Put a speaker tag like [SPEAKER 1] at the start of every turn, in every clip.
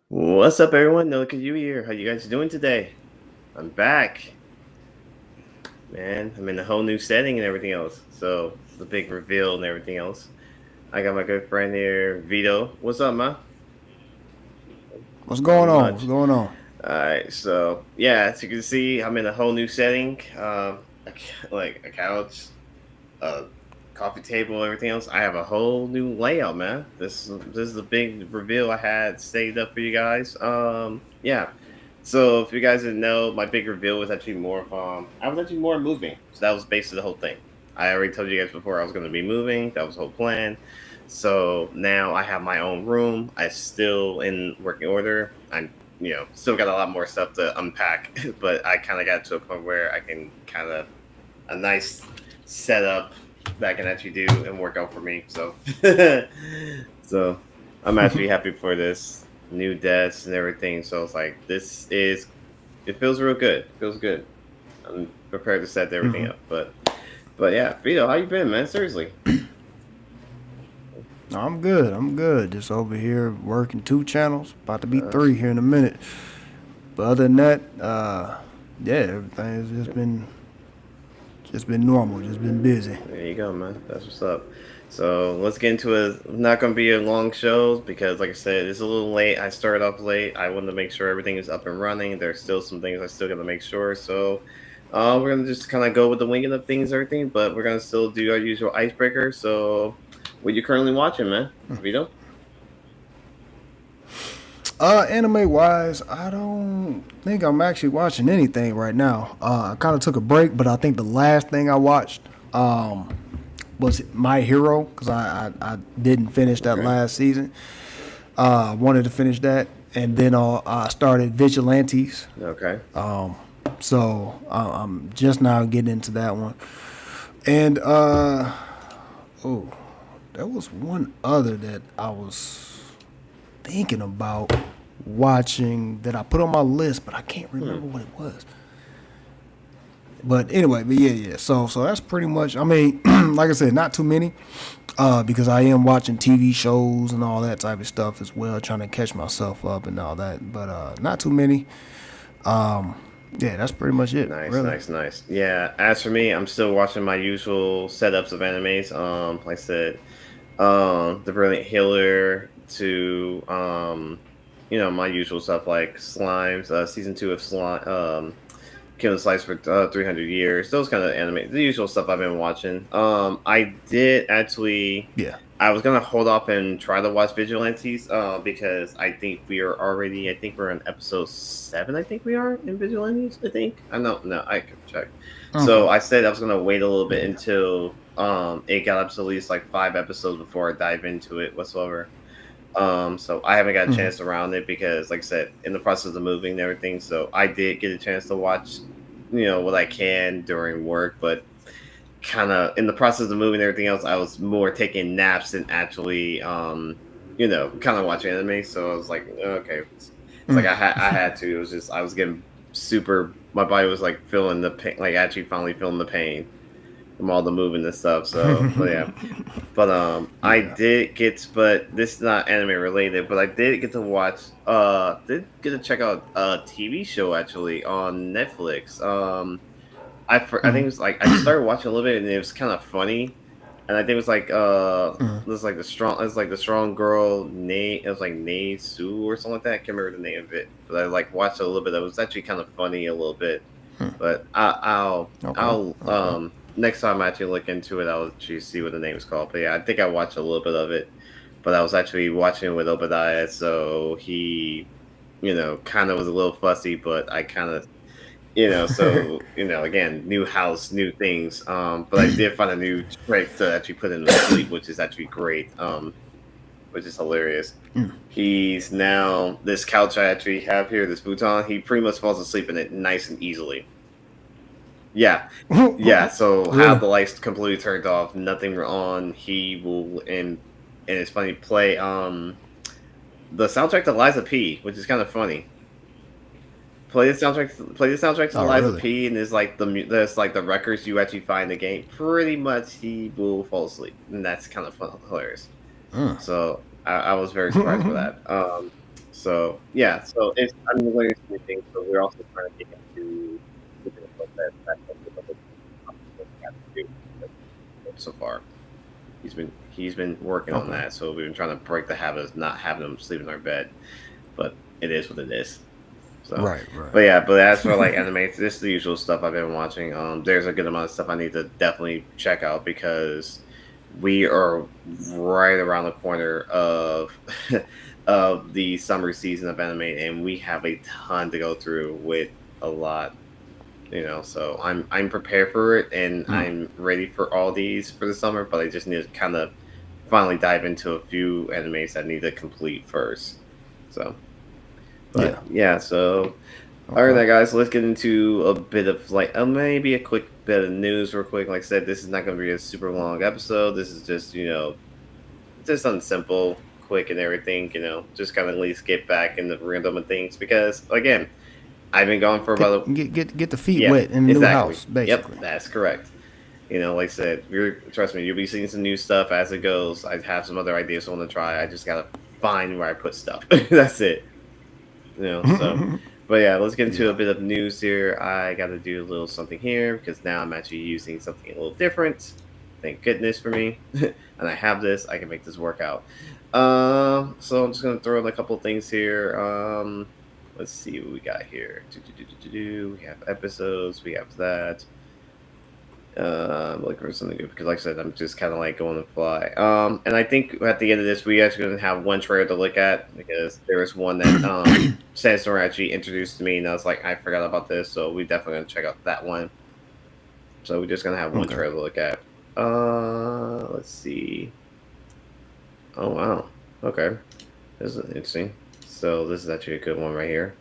[SPEAKER 1] What's up, everyone? Nodo you here. How you guys doing today? I'm back, man. I'm in a whole new setting and everything else. So the big reveal and everything else. I got my good friend here, Vito. What's up, man?
[SPEAKER 2] What's going on? What's going on?
[SPEAKER 1] All right. So yeah, as you can see, I'm in a whole new setting. Like a couch, a coffee table, everything else. I have a whole new layout, man. This is a big reveal I had saved up for you guys. Yeah. So if you guys didn't know, my big reveal was actually more of I was actually more moving. So that was basically the whole thing. I already told you guys before I was going to be moving. That was the whole plan. So now I have my own room. I still in working order. I'm still got a lot more stuff to unpack, but I kind of got to a point where I can kind of a nice setup that I can actually do and work out for me. So, so I'm actually happy for this new desk and everything. So it's like it feels real good. It feels good. I'm prepared to set everything up. But yeah, Vito, how you been, man? Seriously.
[SPEAKER 2] I'm good. I'm good. Just over here working 2 channels. About to be 3 here in a minute. But other than that, yeah, everything has just been normal. Just been busy.
[SPEAKER 1] There you go, man. That's what's up. So let's get into it. Not going to be a long show because, like I said, it's a little late. I started off late. I wanted to make sure everything is up and running. There's still some things I still got to make sure. So we're going to just kind of go with the winging of things, everything. But we're going to still do our usual icebreaker. So what are you currently watching, man? Vito?
[SPEAKER 2] Anime wise, I don't think I'm actually watching anything right now. I kind of took a break, but I think the last thing I watched was My Hero because I didn't finish that last season. Wanted to finish that, and then I started Vigilantes.
[SPEAKER 1] Okay.
[SPEAKER 2] So I'm just now getting into that one, and there was one other that I was thinking about watching that I put on my list, but I can't remember what it was. But anyway, but yeah. So that's pretty much. I mean, like I said, not too many, because I am watching TV shows and all that type of stuff as well, trying to catch myself up and all that. But not too many. Yeah, that's pretty much it,
[SPEAKER 1] Nice,
[SPEAKER 2] really.
[SPEAKER 1] nice, nice. Yeah. As for me, I'm still watching my usual setups of animes. Like I said, The Brilliant Healer to my usual stuff like Slimes, season 2 of Slime, Killing Slice for 300 years. Those kind of anime, the usual stuff I've been watching. I did actually.
[SPEAKER 2] Yeah.
[SPEAKER 1] I was gonna hold off and try to watch Vigilantes, because I think we are already. I think we're on episode 7. I think we are in Vigilantes. I think I don't know. I could check.
[SPEAKER 2] Okay.
[SPEAKER 1] So I said I was gonna wait a little bit
[SPEAKER 2] Yeah.
[SPEAKER 1] until it got up to at least like 5 episodes before I dive into it whatsoever. So I haven't got a
[SPEAKER 2] Mm-hmm.
[SPEAKER 1] chance around it because, like I said, in the process of moving and everything. So I did get a chance to watch, what I can during work, but kind of in the process of moving and everything else, I was more taking naps than actually, kind of watching anime. So I was like, okay, it's like I had to. It was just I was getting super. My body was like feeling the pain, like actually finally feeling the pain from all the moving and stuff. So, but yeah, but I
[SPEAKER 2] Yeah.
[SPEAKER 1] did get, but this is not anime related, but I did get to watch, did get to check out a TV show actually on Netflix. I think it was like I started watching a little bit and it was kind of funny, and I think it was like it was like the strong girl name, it was like Nae Sue or something like that. I can't remember the name of it, but I like watched it a little bit. It was actually kind of funny a little bit, but
[SPEAKER 2] Okay.
[SPEAKER 1] I'll
[SPEAKER 2] Okay.
[SPEAKER 1] next time I actually look into it, I'll actually see what the name is called. But yeah, I think I watched a little bit of it, but I was actually watching it with Obadiah, so he, kind of was a little fussy, but I kind of, so again, new house, new things. But I did find a new trick to actually put him to sleep, which is actually great. Which is hilarious. He's now this couch I actually have here, this futon. He pretty much falls asleep in it nice and easily. Yeah, yeah. So have
[SPEAKER 2] Really?
[SPEAKER 1] the lights completely turned off, nothing on. He will, and it's funny, play the soundtrack to Liza P, which is kind of funny. Play the soundtrack to
[SPEAKER 2] Oh,
[SPEAKER 1] Liza
[SPEAKER 2] really?
[SPEAKER 1] P, and there's like the records you actually find in the game. Pretty much, he will fall asleep, and that's kind of fun, hilarious. So I was very surprised for that. So yeah, so I'm learning some new things. So we're also trying to get into different stuff so far. He's been working on
[SPEAKER 2] Okay.
[SPEAKER 1] that. So we've been trying to break the habit of not having him sleep in our bed, but it is what it is. So,
[SPEAKER 2] Right. Right.
[SPEAKER 1] but yeah, but as for like anime, this is the usual stuff I've been watching. There's a good amount of stuff I need to definitely check out because we are right around the corner of of the summer season of anime, and we have a ton to go through with a lot. So I'm prepared for it, and I'm ready for all these for the summer. But I just need to kind of finally dive into a few animes I need to complete first. So, but
[SPEAKER 2] Yeah.
[SPEAKER 1] yeah, so all
[SPEAKER 2] Okay.
[SPEAKER 1] right, guys, let's get into a bit of like maybe a quick bit of news, real quick. Like I said, this is not going to be a super long episode. This is just just something simple, quick, and everything. Just kind of at least get back in the rhythm of things because again, I've been gone for about
[SPEAKER 2] Get the feet
[SPEAKER 1] yeah,
[SPEAKER 2] wet in the new
[SPEAKER 1] exactly.
[SPEAKER 2] house,
[SPEAKER 1] Yep,
[SPEAKER 2] basically.
[SPEAKER 1] that's correct. Like I said, trust me, you'll be seeing some new stuff as it goes. I have some other ideas I want to try. I just gotta find where I put stuff. That's it. So, but yeah, let's get into a
[SPEAKER 2] Yeah.
[SPEAKER 1] bit of news here. I got to do a little something here because now I'm actually using something a little different. Thank goodness for me. And I have this. I can make this work out. So I'm just gonna throw in a couple things here. Let's see what we got here. We have episodes. We have that. Looking for something good because, like I said, I'm just kind of like going to fly. And I think at the end of this, we actually going to have one trailer to look at because there was one that Sandstorm actually introduced to me, and I was like, I forgot about this, so we definitely going to check out that one. So we're just going to have one
[SPEAKER 2] Okay.
[SPEAKER 1] trailer to look at. Let's see. Oh wow, okay, this is interesting. So this is actually a good one right here.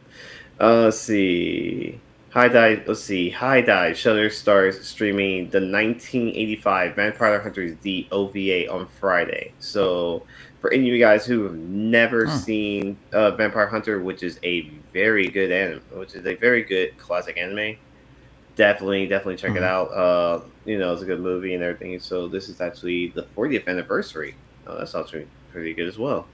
[SPEAKER 1] Let's see. High Dive. Let's see. High Dive. Shutter starts streaming the 1985 Vampire Hunters D OVA on Friday. So for any of you guys who have never seen Vampire Hunter, which is a very good anime, which is a very good classic anime, definitely check it
[SPEAKER 2] Mhm.
[SPEAKER 1] out. It's a good movie and everything. So this is actually the 40th anniversary. Oh, that's actually pretty good as well.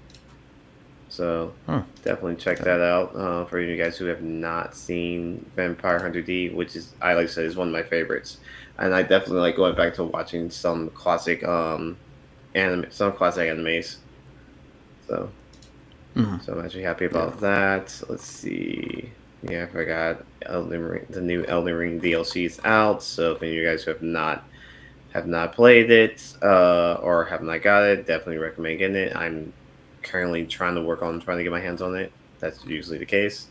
[SPEAKER 1] So
[SPEAKER 2] Huh.
[SPEAKER 1] definitely check
[SPEAKER 2] Okay.
[SPEAKER 1] that out for you guys who have not seen Vampire Hunter D, which is I like to say is one of my favorites, and I definitely like going back to watching some classic animes. So
[SPEAKER 2] Mhm.
[SPEAKER 1] so I'm actually happy
[SPEAKER 2] Yeah.
[SPEAKER 1] about that. Let's see. Yeah, I forgot Elden Ring. The new Elden Ring DLC is out. So if any of you guys who have not played it or have not got it, definitely recommend getting it. I'm currently trying to get my hands on it. That's usually the case.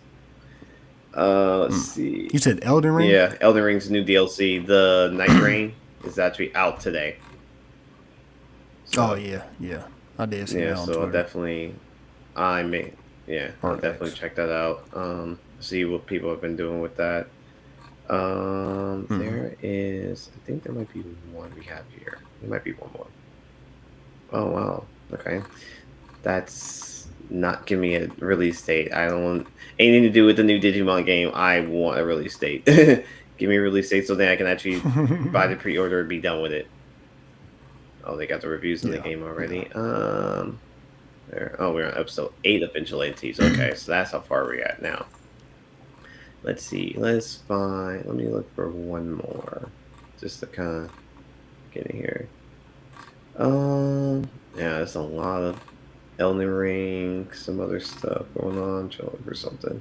[SPEAKER 1] Let's
[SPEAKER 2] Mm. You
[SPEAKER 1] see.
[SPEAKER 2] said Elden Ring?
[SPEAKER 1] Yeah, Elden Ring's new DLC, The Night Rain, is actually out today.
[SPEAKER 2] Oh
[SPEAKER 1] So
[SPEAKER 2] yeah, yeah. I did see
[SPEAKER 1] yeah,
[SPEAKER 2] that on
[SPEAKER 1] so
[SPEAKER 2] Twitter
[SPEAKER 1] I may I'll
[SPEAKER 2] or
[SPEAKER 1] definitely
[SPEAKER 2] X.
[SPEAKER 1] check that out. See what people have been doing with that.
[SPEAKER 2] Mhm.
[SPEAKER 1] There is, I think there might be one we have here. There might be one more. Oh wow. Okay. That's not giving me a release date. I don't want anything to do with the new Digimon game. I want a release date. Give me a release date so then I can actually buy the pre-order and be done with it. Oh, they got the reviews in the
[SPEAKER 2] Yeah,
[SPEAKER 1] game
[SPEAKER 2] yeah.
[SPEAKER 1] already. We're on episode 8 of Vigilantes. Okay, so that's how far we're at now. Let's see. Let me look for one more. Just to kind of get in here. Yeah, there's a lot of Elden Ring, some other stuff going on. Trying to look for something.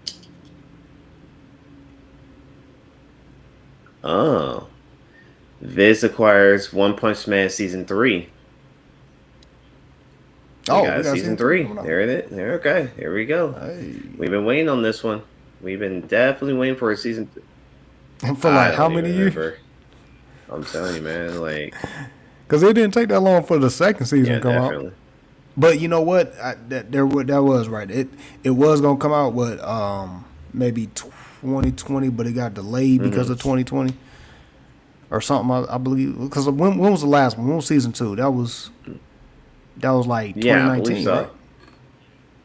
[SPEAKER 1] Oh, Viz acquires One Punch Man season 3. We
[SPEAKER 2] Oh,
[SPEAKER 1] got
[SPEAKER 2] we
[SPEAKER 1] a
[SPEAKER 2] got
[SPEAKER 1] season
[SPEAKER 2] season three
[SPEAKER 1] 3.
[SPEAKER 2] coming out.
[SPEAKER 1] There it is. There, okay. Here we go. We've
[SPEAKER 2] Hey,
[SPEAKER 1] been waiting on this one. We've been definitely waiting for a season.
[SPEAKER 2] and for
[SPEAKER 1] I
[SPEAKER 2] like how
[SPEAKER 1] don't even
[SPEAKER 2] many years?
[SPEAKER 1] remember. I'm telling you, man. Like,
[SPEAKER 2] Because it didn't take that long for the second season
[SPEAKER 1] yeah,
[SPEAKER 2] to come out.
[SPEAKER 1] definitely.
[SPEAKER 2] But you know what? That was right. It was gonna come out with maybe 2020, but it got delayed because
[SPEAKER 1] Hmm.
[SPEAKER 2] of 2020 or something. I believe because when was the last one? When was season two? That was like
[SPEAKER 1] Yeah, I believe
[SPEAKER 2] 2019, right?
[SPEAKER 1] so.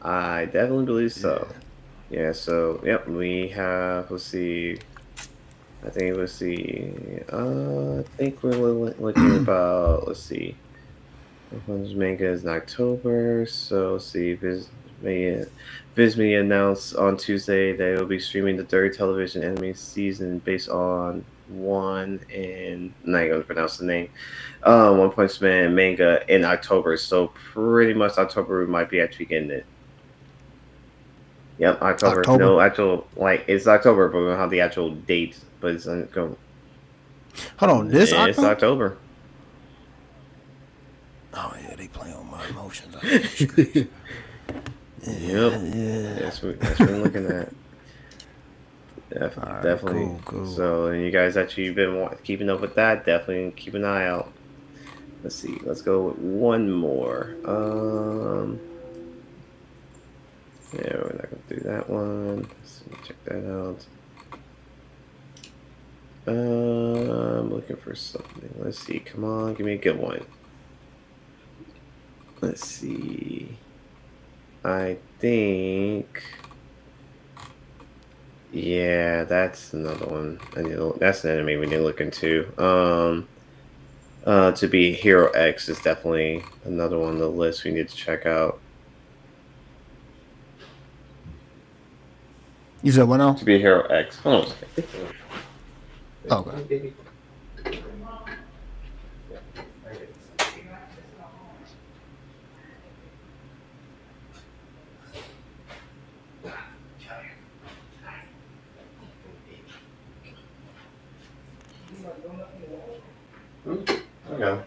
[SPEAKER 1] I definitely believe
[SPEAKER 2] Yeah.
[SPEAKER 1] so. Yeah. So, yep, we have. Let's see. I think let's see. I think we're looking about. Let's see. One's manga is in October, so let's see. Viz Media announced on Tuesday that it will be streaming the third television anime season based on one and I'm not gonna pronounce the name. One Punch Man manga in October. So pretty much October we might be actually getting it. Yep, October.
[SPEAKER 2] October.
[SPEAKER 1] No actual like it's October, but we don't have the actual date. But
[SPEAKER 2] Hold on, this
[SPEAKER 1] it's
[SPEAKER 2] October?
[SPEAKER 1] October.
[SPEAKER 2] Oh yeah, they play on my emotions. I hate these streets.
[SPEAKER 1] Yep. That's what we're looking at.
[SPEAKER 2] All right,
[SPEAKER 1] Definitely.
[SPEAKER 2] cool, cool.
[SPEAKER 1] So, and you guys actually been keeping up with that. Definitely keep an eye out. Let's see. Let's go with one more. Yeah, we're not gonna do that one. Let's check that out. I'm looking for something. Let's see. Come on, give me a good one. Let's see. I think. Yeah, that's another one. That's an anime we need to look into. To be Hero X is definitely another one on the list we need to check out.
[SPEAKER 2] You said what now?
[SPEAKER 1] To be Hero X. Hold on a second.
[SPEAKER 2] Okay.
[SPEAKER 1] Okay.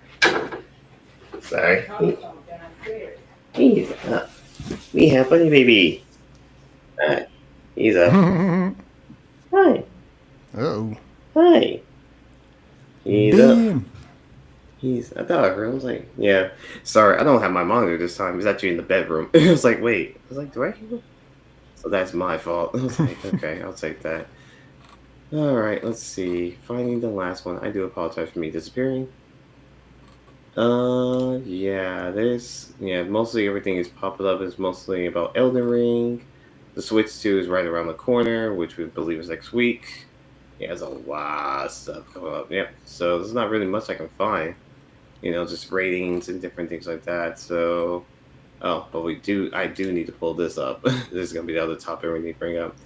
[SPEAKER 1] Sorry. He's up. We have bunny baby. Alright. He's up. Hi.
[SPEAKER 2] Oh,
[SPEAKER 1] Hi. He's up.
[SPEAKER 2] damn.
[SPEAKER 1] I thought I heard. I was like, yeah. Sorry, I don't have my monitor this time. He's actually in the bedroom. I was like, wait. I was like, do I hear him? So that's my fault. I was like, okay, I'll take that. All right, let's see. Finding the last one. I do apologize for me disappearing. Yeah, mostly everything is popping up is mostly about Elden Ring. The Switch 2 is right around the corner, which we believe is next week. He has a lot of stuff coming up. Yeah, so there's not really much I can find. Just ratings and different things like that. So, oh, but I do need to pull this up. This is gonna be the other topic we need to bring up.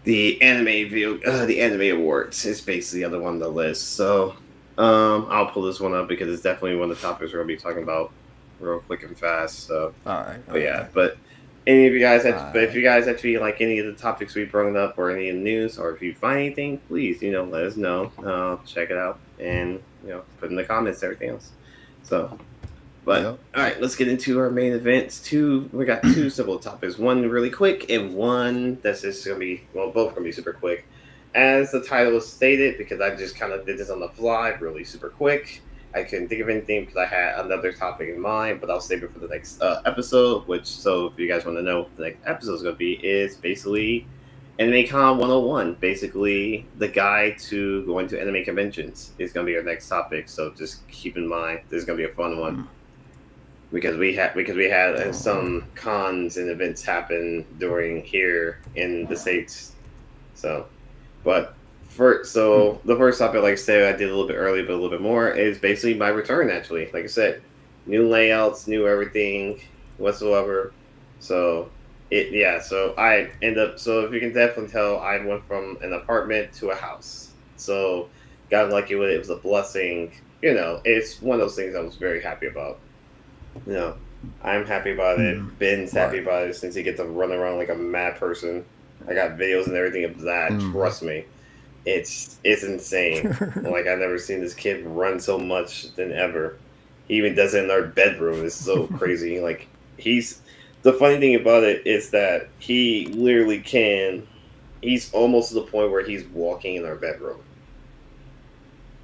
[SPEAKER 1] The anime awards is basically the other one on the list. So, I'll pull this one up because it's definitely one of the topics we're gonna be talking about real quick and fast. So,
[SPEAKER 2] All right, all
[SPEAKER 1] but yeah,
[SPEAKER 2] right,
[SPEAKER 1] but any of you guys
[SPEAKER 2] all
[SPEAKER 1] but if
[SPEAKER 2] right.
[SPEAKER 1] you guys actually like any of the topics we brought up or any of the news, or if you find anything, please, let us know. Check it out and put in the comments everything else. So, but
[SPEAKER 2] Yep,
[SPEAKER 1] all
[SPEAKER 2] yep.
[SPEAKER 1] right, let's get into our main events. We got two simple topics. One really quick, and one that's just gonna be both gonna be super quick. As the title stated, because I just kind of did this on the fly, really super quick. I couldn't think of anything because I had another topic in mind, but I'll save it for the next episode. So if you guys want to know what the next episode is gonna be, is basically AnimeCon 101. Basically, the guide to going to anime conventions is gonna be our next topic. So just keep in mind, this is gonna be a fun one because we had some cons and events happen during here in the states. So, but
[SPEAKER 2] Mm.
[SPEAKER 1] the first topic, like I said, I did a little bit early, but a little bit more is basically my return. Actually, like I said, new layouts, new everything whatsoever. So yeah. So I end up. So if you can definitely tell, I went from an apartment to a house. So got lucky with it. It was a blessing. It's one of those things I was very happy about. You know, I'm happy about it. Ben's happy
[SPEAKER 2] Right.
[SPEAKER 1] about it since he gets to run around like a mad person. I got videos and everything of that.
[SPEAKER 2] Mm.
[SPEAKER 1] Trust me, it's insane. Like I've never seen this kid run so much than ever. He even does it in our bedroom. It's so crazy. Like he's the funny thing about it is that he literally can. He's almost to the point where he's walking in our bedroom.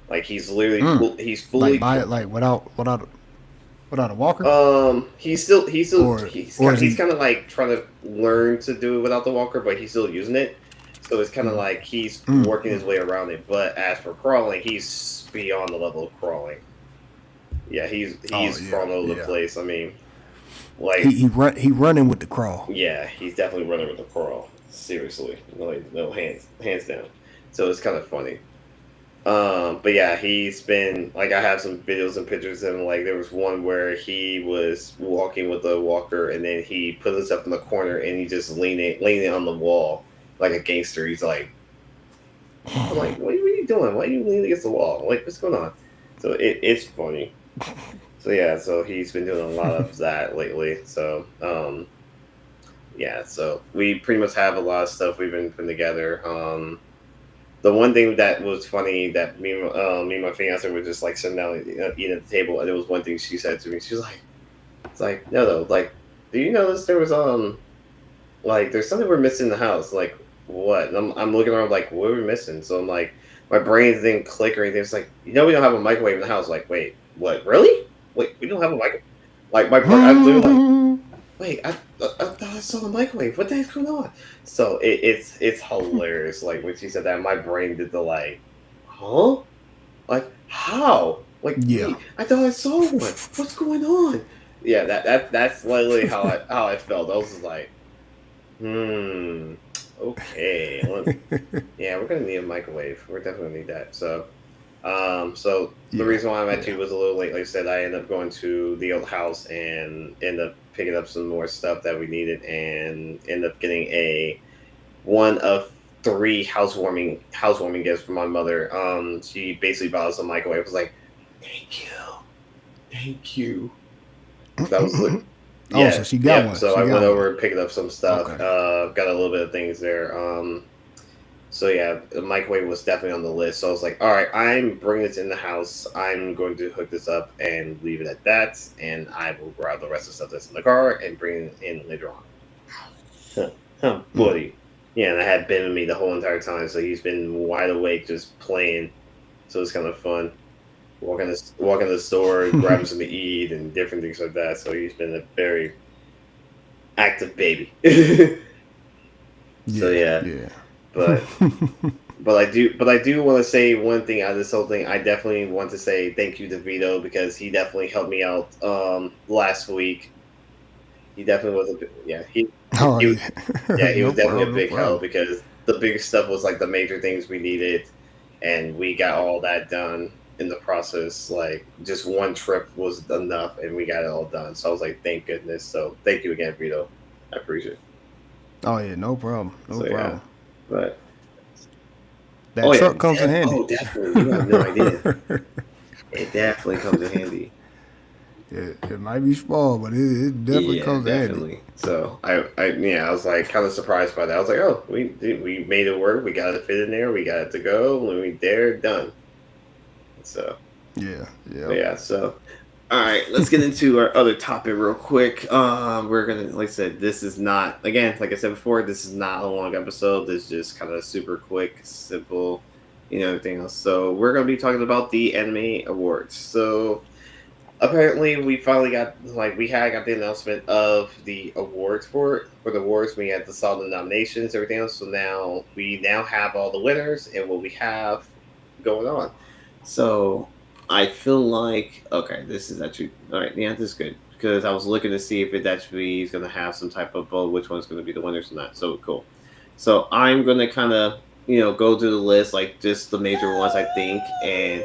[SPEAKER 1] Like he's literally
[SPEAKER 2] Mm.
[SPEAKER 1] he's
[SPEAKER 2] Like
[SPEAKER 1] fully
[SPEAKER 2] by it, like without a walker, or
[SPEAKER 1] he's
[SPEAKER 2] is he?
[SPEAKER 1] kind of like trying to learn to do it without the walker, but he's still using it. So it's kind of
[SPEAKER 2] Mm,
[SPEAKER 1] like he's
[SPEAKER 2] mm,
[SPEAKER 1] working his
[SPEAKER 2] mm.
[SPEAKER 1] way around it. But as for crawling, he's beyond the level of crawling. Yeah,
[SPEAKER 2] Oh
[SPEAKER 1] he's
[SPEAKER 2] yeah,
[SPEAKER 1] crawling all over the
[SPEAKER 2] yeah.
[SPEAKER 1] place. I mean, like
[SPEAKER 2] He running with the crawl.
[SPEAKER 1] yeah, he's definitely running with the crawl. Seriously, no hands down. So it's kind of funny. But yeah, he's been like I have some videos and pictures of him. Like there was one where he was walking with a walker, and then he put himself in the corner and he just leaning on the wall like a gangster. He's like, I'm like, what are you doing? Why are you leaning against the wall? Like, what's going on? So it's funny. So yeah, so he's been doing a lot of that lately. So yeah, so we pretty much have a lot of stuff we've been putting together. The one thing that was funny that me and my fiance were just like sitting down eating at the table, and there was one thing she said to me. She was like, "It's like no, though. Like, do you notice there was like there's something we're missing in the house? Like what?" And I'm looking around like, "What are we missing?" So I'm like, my brain didn't click or anything. It's like we don't have a microwave in the house. Like, wait, what? Really? Wait, we don't have a microwave? Like my brain, I literally like wait, I thought I saw the microwave. What the heck's going on? So it's hilarious. Like when she said that, my brain did the like, huh? Like how? Like
[SPEAKER 2] Yeah.
[SPEAKER 1] wait, I thought I saw one. What's going on? Yeah, that's literally how I felt. I was just like, okay. Yeah, we're gonna need a microwave. We're definitely gonna need that. So the
[SPEAKER 2] Yeah.
[SPEAKER 1] reason why I'm
[SPEAKER 2] Yeah.
[SPEAKER 1] actually was a little late, like I said, I ended up going to the old house and ended up picking up some more stuff that we needed, and ended up getting a one of three housewarming gifts from my mother. She basically bought us a microwave. I was like, thank you. So that was
[SPEAKER 2] Oh, so
[SPEAKER 1] yeah,
[SPEAKER 2] she got
[SPEAKER 1] yeah.
[SPEAKER 2] one.
[SPEAKER 1] So
[SPEAKER 2] She
[SPEAKER 1] I went
[SPEAKER 2] got one.
[SPEAKER 1] over and picked up some stuff.
[SPEAKER 2] Okay.
[SPEAKER 1] Got a little bit of things there. So yeah, the microwave was definitely on the list. So I was like, all right, I'm bringing this in the house. I'm going to hook this up and leave it at that, and I will grab the rest of the stuff that's in the car and bring it in later on. Huh,
[SPEAKER 2] Mm.
[SPEAKER 1] buddy. Yeah, and I had Ben with me the whole entire time, so he's been wide awake just playing. So it's kind of fun. Walking to the store, grabbing some to eat, and different things like that. So he's been a very active baby. So
[SPEAKER 2] Yeah.
[SPEAKER 1] yeah,
[SPEAKER 2] Yeah.
[SPEAKER 1] but but I do want to say one thing out of this whole thing. I definitely want to say thank you to Vito because he definitely helped me out last week. He definitely was a yeah
[SPEAKER 2] Oh
[SPEAKER 1] he
[SPEAKER 2] yeah.
[SPEAKER 1] yeah he was
[SPEAKER 2] No
[SPEAKER 1] definitely a
[SPEAKER 2] problem. No
[SPEAKER 1] big help
[SPEAKER 2] problem.
[SPEAKER 1] because the biggest stuff was like the major things we needed, and we got all that done in the process. Like just one trip was enough, and we got it all done. So I was like, thank goodness. So thank you again, Vito. I appreciate it.
[SPEAKER 2] Oh yeah, no problem, no
[SPEAKER 1] So yeah,
[SPEAKER 2] problem.
[SPEAKER 1] but
[SPEAKER 2] That
[SPEAKER 1] oh yeah,
[SPEAKER 2] truck comes in handy.
[SPEAKER 1] oh definitely. You have no idea. It definitely comes in handy.
[SPEAKER 2] It might be small, but it definitely
[SPEAKER 1] Yeah,
[SPEAKER 2] comes in handy.
[SPEAKER 1] definitely. So yeah, I was like kind of surprised by that. I was like, oh, we made it work. We got it fit in there. We got it to go. When we there, done. So
[SPEAKER 2] Yeah,
[SPEAKER 1] but
[SPEAKER 2] yeah.
[SPEAKER 1] yeah, so all right, let's get into our other topic real quick. We're gonna, like I said, this is not, again, like I said before, this is not a long episode. This is just kind of super quick, simple, everything else. So we're gonna be talking about the anime awards. So apparently we finally got, like, we had got the announcement of the awards for it. For the awards, we had saw the nominations, everything else. So now we have all the winners and what we have going on. So I feel like, okay, this is actually all right. Yeah, this is good because I was looking to see if it actually is going to have some type of vote, which one's going to be the winners or not. So cool. So I'm going to kind of go through the list, like just the major ones I think, and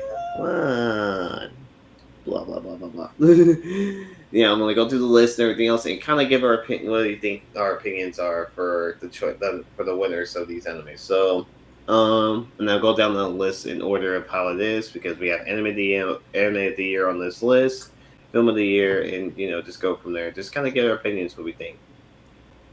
[SPEAKER 1] blah blah blah blah blah. Yeah, I'm gonna go through the list and everything else, and kind of give our opinion. What do you think our opinions are for for the winners of these animes? So, and I'll go down the list in order of how it is because we have anime of the year on this list, film of the year, and just go from there. Just kind of give our opinions what we think.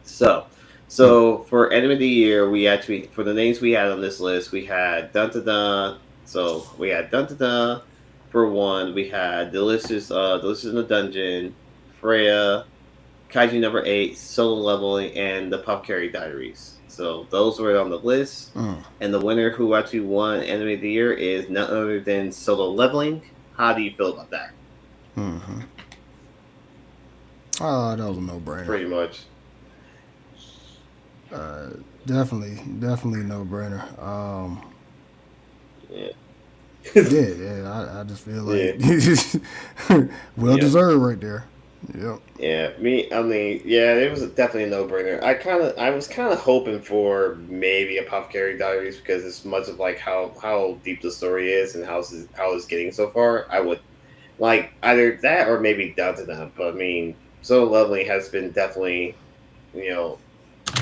[SPEAKER 1] So,
[SPEAKER 2] Hmm.
[SPEAKER 1] for anime of the year, we actually, for the names we had on this list, we had Dun Dun Dun. So we had Dun Dun Dun for one. We had Delicious in the Dungeon, Freya, Kaiji number 8, Solo Leveling, and the Puff Carry Diaries. So those were on the list,
[SPEAKER 2] Mm.
[SPEAKER 1] and the winner who actually won anime of the year is none other than Solo Leveling. How do you feel about that?
[SPEAKER 2] Mm-hmm. Oh, that was a no-brainer.
[SPEAKER 1] Pretty much.
[SPEAKER 2] Uh, definitely no-brainer.
[SPEAKER 1] Yeah.
[SPEAKER 2] I just feel
[SPEAKER 1] Yeah.
[SPEAKER 2] like well
[SPEAKER 1] Yep.
[SPEAKER 2] deserved right there. Yep.
[SPEAKER 1] Yeah, I mean, yeah, it was definitely a no-brainer. I was kind of hoping for maybe a Pop Carry Diaries because it's much of like how deep the story is and how it's getting so far. I would like either that or maybe Down to Them. But I mean, So Lovely has been definitely, you know,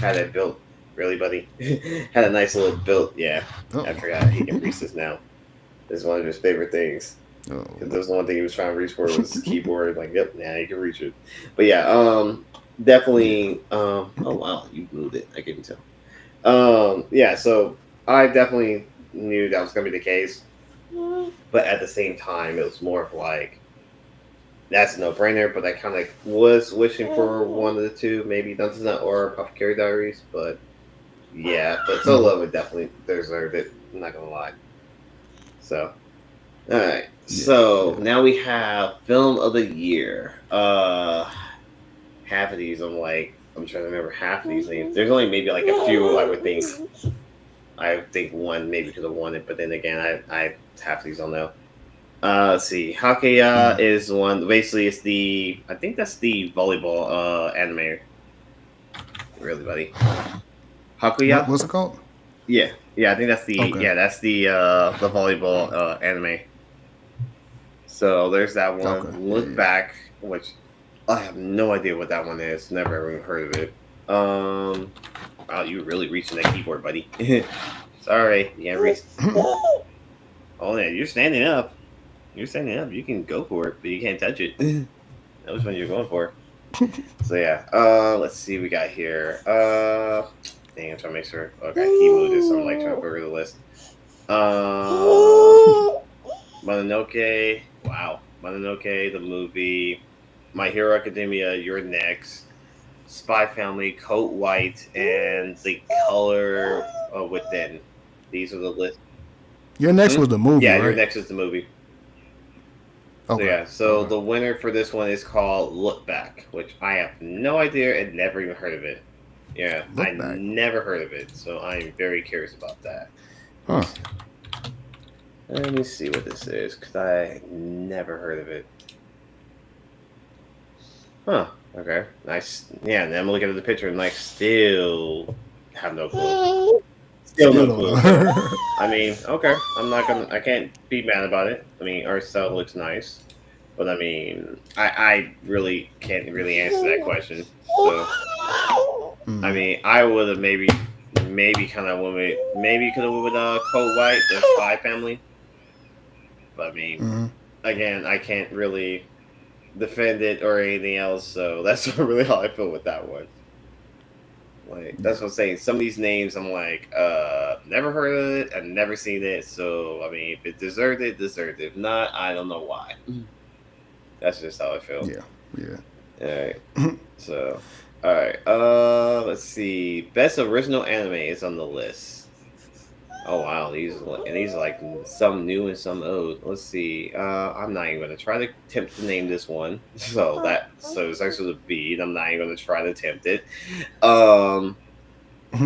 [SPEAKER 1] had it built really, buddy. Had a nice little build. Yeah, I
[SPEAKER 2] Oh.
[SPEAKER 1] forgot he can reach this now. It's one of his favorite things. Because
[SPEAKER 2] Oh.
[SPEAKER 1] there's one thing he was trying to reach for was keyboard. Like, yep, now you can reach it. But yeah,
[SPEAKER 2] Yeah.
[SPEAKER 1] definitely. Oh wow, you moved it. I couldn't tell. Yeah, so I definitely knew that was gonna be the case, but at the same time, it was more of like that's a no brainer. But I kind of was wishing for one of the two, maybe Dungeons or Puff Carry Diaries. But yeah, but
[SPEAKER 2] Mm.
[SPEAKER 1] Solo would definitely deserved it. I'm not gonna lie. So all right.
[SPEAKER 2] Yeah.
[SPEAKER 1] So
[SPEAKER 2] Yeah.
[SPEAKER 1] now we have film of the year. Half of these I'm trying to remember half of these names. There's only maybe like a few I would think. I think one maybe could have won it, but then again, I half of these don't know. Let's see. Hakuya
[SPEAKER 2] Mm.
[SPEAKER 1] is one. Basically, it's the I think that's the volleyball anime. Really, buddy. Hakuya.
[SPEAKER 2] What's it called?
[SPEAKER 1] Yeah, yeah. I think
[SPEAKER 2] Okay.
[SPEAKER 1] that's the volleyball anime. So there's that one.
[SPEAKER 2] Okay. Yeah.
[SPEAKER 1] Look
[SPEAKER 2] Yeah.
[SPEAKER 1] back, which I have no idea what that one is. Never even heard of it. Wow, you really reaching that keyboard, buddy. Sorry, you can't reach. Oh yeah, you're standing up. You're standing up. You can go for it, but you can't touch it. That was what you're going for. So yeah. Let's see. We got here. Dang, I'm trying to make sure. Okay, he moved it, so I'm like trying to go through the list. Mononoke. Wow. Mononoke, the movie. My Hero Academia, You're Next. Spy Family, Coat White, and The Color Within. These are the list.
[SPEAKER 2] Your next
[SPEAKER 1] Hmm?
[SPEAKER 2] was the movie,
[SPEAKER 1] Yeah, Your
[SPEAKER 2] right?
[SPEAKER 1] Next is the movie. So
[SPEAKER 2] Okay.
[SPEAKER 1] yeah, so
[SPEAKER 2] Okay.
[SPEAKER 1] the winner for this one is called Look Back, which I have no idea and never even heard of it. Yeah, I
[SPEAKER 2] Look back.
[SPEAKER 1] never heard of it, so I'm very curious about that. Let me
[SPEAKER 2] Huh.
[SPEAKER 1] see. Let me see what this is, because I never heard of it. Huh. Okay. Nice. Yeah, and I'm looking at the picture and like still have no clue. Still no
[SPEAKER 2] don't
[SPEAKER 1] clue. So,
[SPEAKER 2] know.
[SPEAKER 1] I mean, okay, I can't be mad about it. I mean, art style looks nice, but I mean, I really can't really answer that question. So, I
[SPEAKER 2] Mm,
[SPEAKER 1] mean, I would have maybe kind of went with maybe could have went with Cold White, the Spy Family. But I mean,
[SPEAKER 2] mm,
[SPEAKER 1] again, I can't really defend it or anything else. So that's really how I feel with that one. Like that's
[SPEAKER 2] yeah.
[SPEAKER 1] what I'm saying. Some of these names, I'm like, never heard of it. I've never seen it. So I mean, if it deserved it, deserved it. If not, I don't know why. That's just how I feel.
[SPEAKER 2] Yeah. Yeah.
[SPEAKER 1] All right. So, all right. Let's see. Best original anime is on the list. Oh wow, these are like some new and some old. Let's see. I'm not even gonna try to attempt to name this one. So it's actually the beat. I'm not even gonna try to attempt it. Um,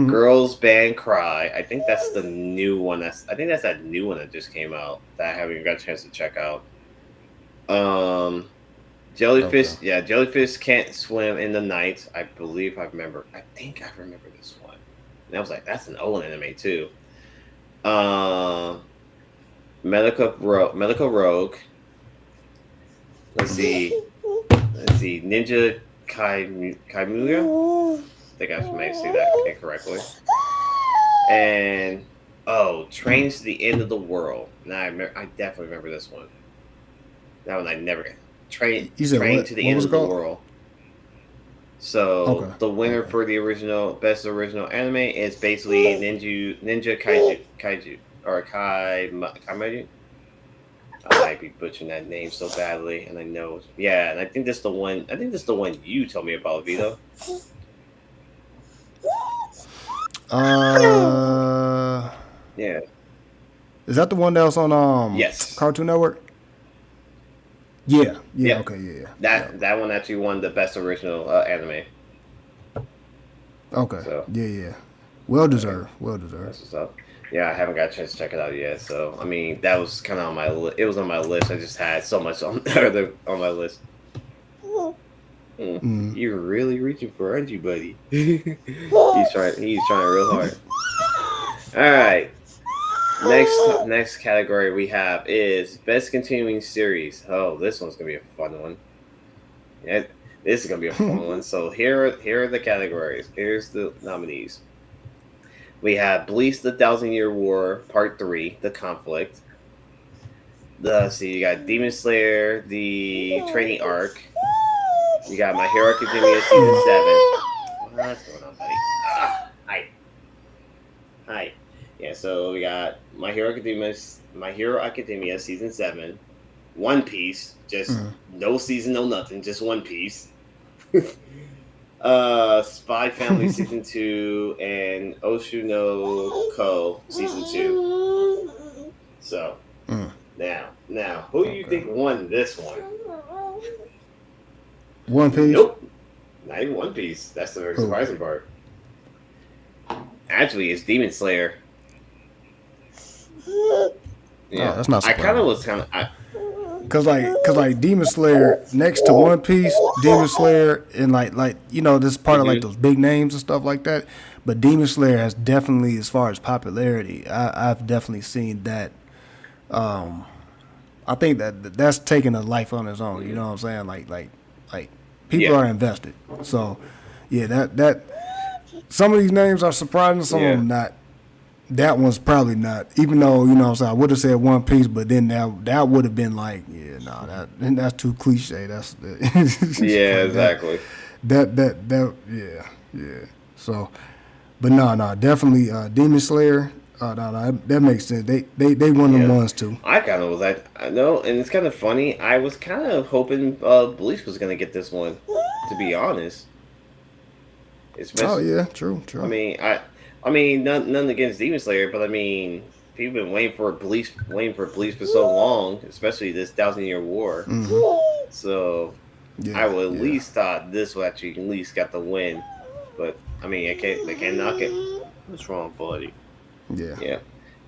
[SPEAKER 1] Girls Band Cry. I think that's the new one. I think that's that new one that just came out that I haven't even got a chance to check out. Um,
[SPEAKER 2] Okay.
[SPEAKER 1] Jellyfish. Yeah, Jellyfish Can't Swim in the Night. I believe I remember. I think I remember this one. And I was like, that's an old anime too. Um, Medical Rogue. Let's see. Let's see. Ninja Kaimuga. I think I might say that incorrectly. And Trains to the End of the World. Now I definitely remember this one. That one I never
[SPEAKER 2] You said
[SPEAKER 1] Train
[SPEAKER 2] what?
[SPEAKER 1] to the
[SPEAKER 2] What
[SPEAKER 1] End
[SPEAKER 2] was
[SPEAKER 1] of
[SPEAKER 2] it
[SPEAKER 1] the
[SPEAKER 2] called?
[SPEAKER 1] World. So
[SPEAKER 2] Okay.
[SPEAKER 1] the winner
[SPEAKER 2] Okay.
[SPEAKER 1] for the original best original anime is basically Ninja Kaiju or Kaimaju. I might be butchering that name so badly, and I know. Yeah, and I think this the one. I think this the one you told me about, Vito.
[SPEAKER 2] Uh,
[SPEAKER 1] Yeah.
[SPEAKER 2] is that the one that was on
[SPEAKER 1] Yes.
[SPEAKER 2] Cartoon Network? Yeah. Yeah.
[SPEAKER 1] Yep.
[SPEAKER 2] Okay. Yeah. Yeah. Yeah.
[SPEAKER 1] That one actually won the best original anime.
[SPEAKER 2] Okay.
[SPEAKER 1] So
[SPEAKER 2] Yeah. Yeah. Well
[SPEAKER 1] yeah,
[SPEAKER 2] deserved. Well deserved.
[SPEAKER 1] that's what's up. Yeah, I haven't got a chance to check it out yet. So I mean, that was kind of on my it was on my list. I just had so much on on my list.
[SPEAKER 2] Mm.
[SPEAKER 1] You're really reaching for, aren't you, buddy? He's trying real hard. All right. Next category we have is best continuing series. Oh, this one's gonna be a fun one. Yeah, this is gonna be a fun one. So here are the categories. Here's the nominees. We have Bleach: The Thousand Year War Part 3: The Conflict. You got Demon Slayer: The Training Arc. You got My Hero Academia Season 7. What's going on, buddy? Hi. Hi. Yeah, so we got My Hero Academia Season 7. One Piece, just
[SPEAKER 2] Mm.
[SPEAKER 1] no season, no nothing, just One Piece. Spy Family Season 2 and Oshu no Ko Season 2. So
[SPEAKER 2] Mm.
[SPEAKER 1] now, who do you
[SPEAKER 2] Okay.
[SPEAKER 1] think won this one?
[SPEAKER 2] One Piece.
[SPEAKER 1] Nope, not even One Piece. That's the very
[SPEAKER 2] Who?
[SPEAKER 1] surprising part. Actually, it's Demon Slayer.
[SPEAKER 2] Oh,
[SPEAKER 1] Yeah,
[SPEAKER 2] that's not
[SPEAKER 1] I kind of
[SPEAKER 2] surprising.
[SPEAKER 1] was kind of.
[SPEAKER 2] Cause like Demon Slayer next to One Piece, Demon Slayer and this is part of like
[SPEAKER 1] Mhm.
[SPEAKER 2] those big names and stuff like that. But Demon Slayer has definitely, as far as popularity, I've definitely seen that. I think that's taking a life on its own. You
[SPEAKER 1] Mhm.
[SPEAKER 2] know what I'm saying? Like people
[SPEAKER 1] Yeah,
[SPEAKER 2] are invested. So yeah, that some of these names are surprising, some of
[SPEAKER 1] yeah,
[SPEAKER 2] them not. That one's probably not. Even though you know, what I'm saying, I would have said One Piece, but then that would have been like, yeah, no, that's too cliche. That's
[SPEAKER 1] yeah,
[SPEAKER 2] like that,
[SPEAKER 1] exactly.
[SPEAKER 2] yeah, yeah. So, but no, definitely Demon Slayer. No, that makes sense. They one of them
[SPEAKER 1] Yeah,
[SPEAKER 2] ones too.
[SPEAKER 1] I kind of was like, I know, and it's kind of funny. I was kind of hoping Bleach was gonna get this one, to be honest.
[SPEAKER 2] Oh
[SPEAKER 1] Especially,
[SPEAKER 2] yeah, true,
[SPEAKER 1] I
[SPEAKER 2] true.
[SPEAKER 1] mean, I mean, none against Demon Slayer, but I mean, people been waiting for Bleach for so long, especially this Thousand Year War. So I
[SPEAKER 2] Yeah,
[SPEAKER 1] would at
[SPEAKER 2] yeah,
[SPEAKER 1] least thought this would actually at least got the win. But I mean, they can't knock it. What's wrong, buddy?
[SPEAKER 2] yeah.
[SPEAKER 1] Yeah.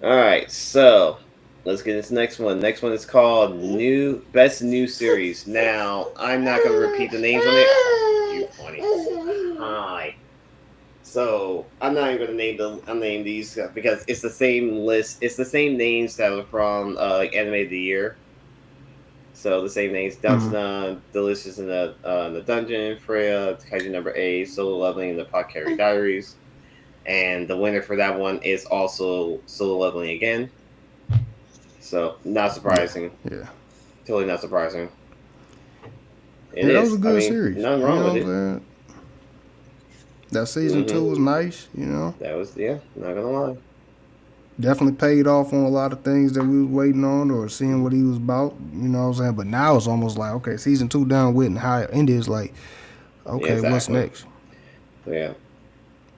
[SPEAKER 1] All right, so let's get this next one. Next one is called New Best New Series. Now, I'm not gonna repeat the names on it. You funny. Hi. So I'm not even gonna name these because it's the same list. It's the same names that are from like Anime of the Year. So the same names:
[SPEAKER 2] Mm-hmm.
[SPEAKER 1] Dantadan, Delicious in the Dungeon, Freya, Kaiju number 8, Solo Leveling in the Podcarry Diaries, and the winner for that one is also Solo Leveling again. So not
[SPEAKER 2] Yeah,
[SPEAKER 1] surprising,
[SPEAKER 2] yeah,
[SPEAKER 1] totally not surprising. It
[SPEAKER 2] yeah. That was a
[SPEAKER 1] is. I
[SPEAKER 2] good
[SPEAKER 1] mean,
[SPEAKER 2] series.
[SPEAKER 1] nothing
[SPEAKER 2] You
[SPEAKER 1] wrong
[SPEAKER 2] know
[SPEAKER 1] with
[SPEAKER 2] what I'm
[SPEAKER 1] it.
[SPEAKER 2] saying? That season two was
[SPEAKER 1] Hmm.
[SPEAKER 2] nice. You know,
[SPEAKER 1] That was, yeah. Not gonna lie.
[SPEAKER 2] definitely paid off on a lot of things that we was waiting on or seeing
[SPEAKER 1] Mhm.
[SPEAKER 2] what he was about. You know what I'm saying? But now it's almost like okay, season two done with and how it ended is like
[SPEAKER 1] Yeah,
[SPEAKER 2] okay, what's
[SPEAKER 1] exactly.
[SPEAKER 2] next?
[SPEAKER 1] Yeah.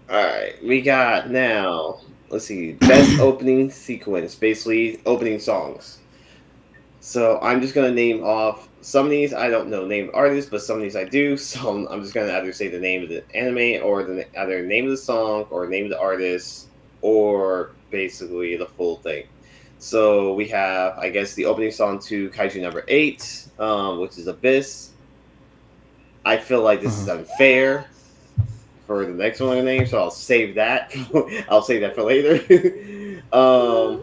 [SPEAKER 1] All right, we got now. Let's see, best opening sequence, basically opening songs. So I'm just gonna name off some of these. I don't know name artists, but some of these I do. So I'm just gonna either say the name of the anime or either name of the song or name of the artist or basically the full thing. So we have, I guess, the opening song to Kaiju number 8, which is Abyss. I feel like this is
[SPEAKER 2] Mm-hmm.
[SPEAKER 1] unfair for the next one I name, so I'll save that. I'll save that for later. Because
[SPEAKER 2] All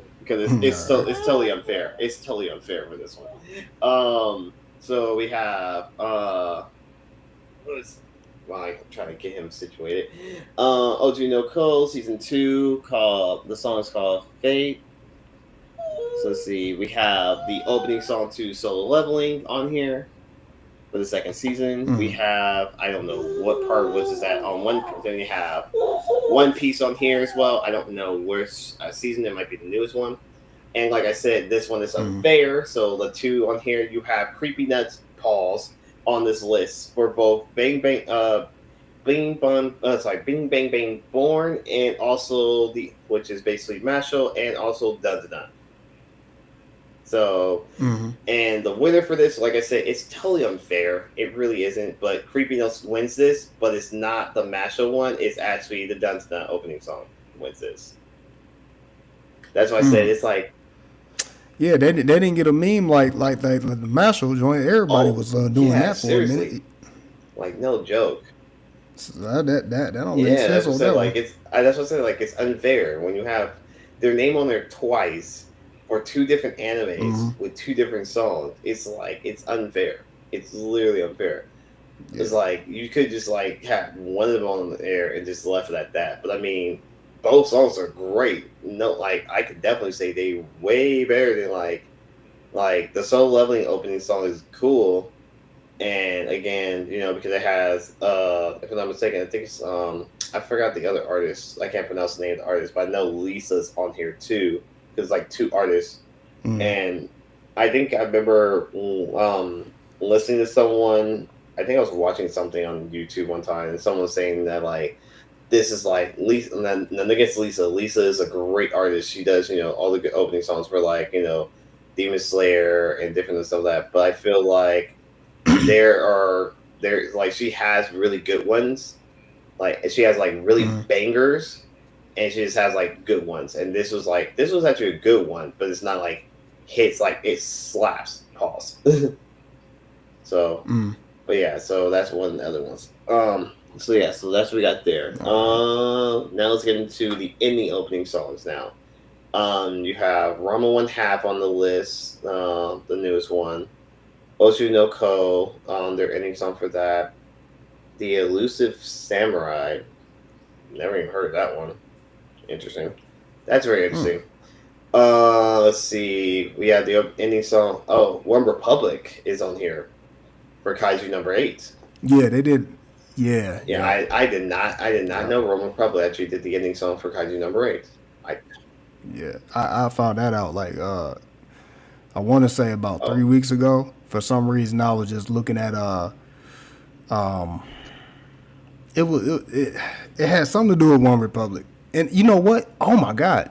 [SPEAKER 2] right.
[SPEAKER 1] it's totally unfair. It's totally unfair for this one. So we have what is well, I'm trying to get him situated. Oju no Ko season 2 called the song is called Fate. So let's see, we have the opening song to Solo Leveling on here for the second season. We
[SPEAKER 2] Mm-hmm.
[SPEAKER 1] have I don't know what part was this at on one. Then you have One Piece on here as well. I don't know which season it might be the newest one. And like I said, this one is
[SPEAKER 2] Mm-hmm.
[SPEAKER 1] unfair. So the two on here, you have Creepy Nuts Paws on this list for both Bing Bang Bang Born, and also the which is basically Masho, and also Dun Dun Dun. So,
[SPEAKER 2] Mm-hmm.
[SPEAKER 1] and the winner for this, like I said, it's totally unfair. It really isn't. But Creepiness wins this, but it's not the Masho one. It's actually the Dun Dun Dun opening song wins this. That's why I said
[SPEAKER 2] Mm.
[SPEAKER 1] it's like,
[SPEAKER 2] Yeah, they didn't get a meme like the Marshall joint. Everybody
[SPEAKER 1] oh
[SPEAKER 2] was doing
[SPEAKER 1] yeah,
[SPEAKER 2] that for a minute.
[SPEAKER 1] seriously, like no joke.
[SPEAKER 2] So that don't make
[SPEAKER 1] Yeah,
[SPEAKER 2] sense
[SPEAKER 1] that's what I
[SPEAKER 2] on
[SPEAKER 1] said.
[SPEAKER 2] that one.
[SPEAKER 1] Like that's what I said. Like it's unfair when you have their name on there twice for two different animes
[SPEAKER 2] Mm-hmm.
[SPEAKER 1] with two different songs. It's like it's unfair. It's literally unfair.
[SPEAKER 2] Yeah.
[SPEAKER 1] It's like you could just like have one of them on the air and just left it at that. But I mean, both songs are great. No, like I could definitely say they way better than like the Soul Leveling opening song is cool. And again, because it has if I'm not mistaken, I think it's I forgot the other artist. I can't pronounce the name of the artist, but I know Lisa's on here too. Because like two artists,
[SPEAKER 2] Mm-hmm.
[SPEAKER 1] and I think I remember listening to someone. I think I was watching something on YouTube one time, and someone was saying that like this is like Lisa, and then against Lisa. Lisa is a great artist. She does all the good opening songs for like Demon Slayer and different stuff like that. But I feel like there like she has really good ones. Like she has like really
[SPEAKER 2] Mm-hmm.
[SPEAKER 1] bangers, and she just has like good ones. And this was actually a good one, but it's not like hits like it slaps. Pause. So,
[SPEAKER 2] Mm-hmm.
[SPEAKER 1] but yeah, so that's one of the other ones. So yeah, so that's what we got there.
[SPEAKER 2] All right.
[SPEAKER 1] Now let's get into the indie opening songs now. You have Rama One Half on the list, the newest one. Osu no Ko, their ending song for that. The Elusive Samurai. Never even heard of that one. Interesting. That's very
[SPEAKER 2] Mm.
[SPEAKER 1] interesting. Let's see. We have the ending song. Oh, One Republic is on here for Kaiju number 8.
[SPEAKER 2] Yeah, they did. Yeah,
[SPEAKER 1] Yeah,
[SPEAKER 2] yep,
[SPEAKER 1] I did not
[SPEAKER 2] yep,
[SPEAKER 1] know Roman Republic actually did the ending song for Kaiju number 8. I
[SPEAKER 2] yeah. I found that out like I want to say about
[SPEAKER 1] oh
[SPEAKER 2] 3 weeks ago. For some reason, I was just looking at it was it had something to do with One Republic, and you know what? Oh my god,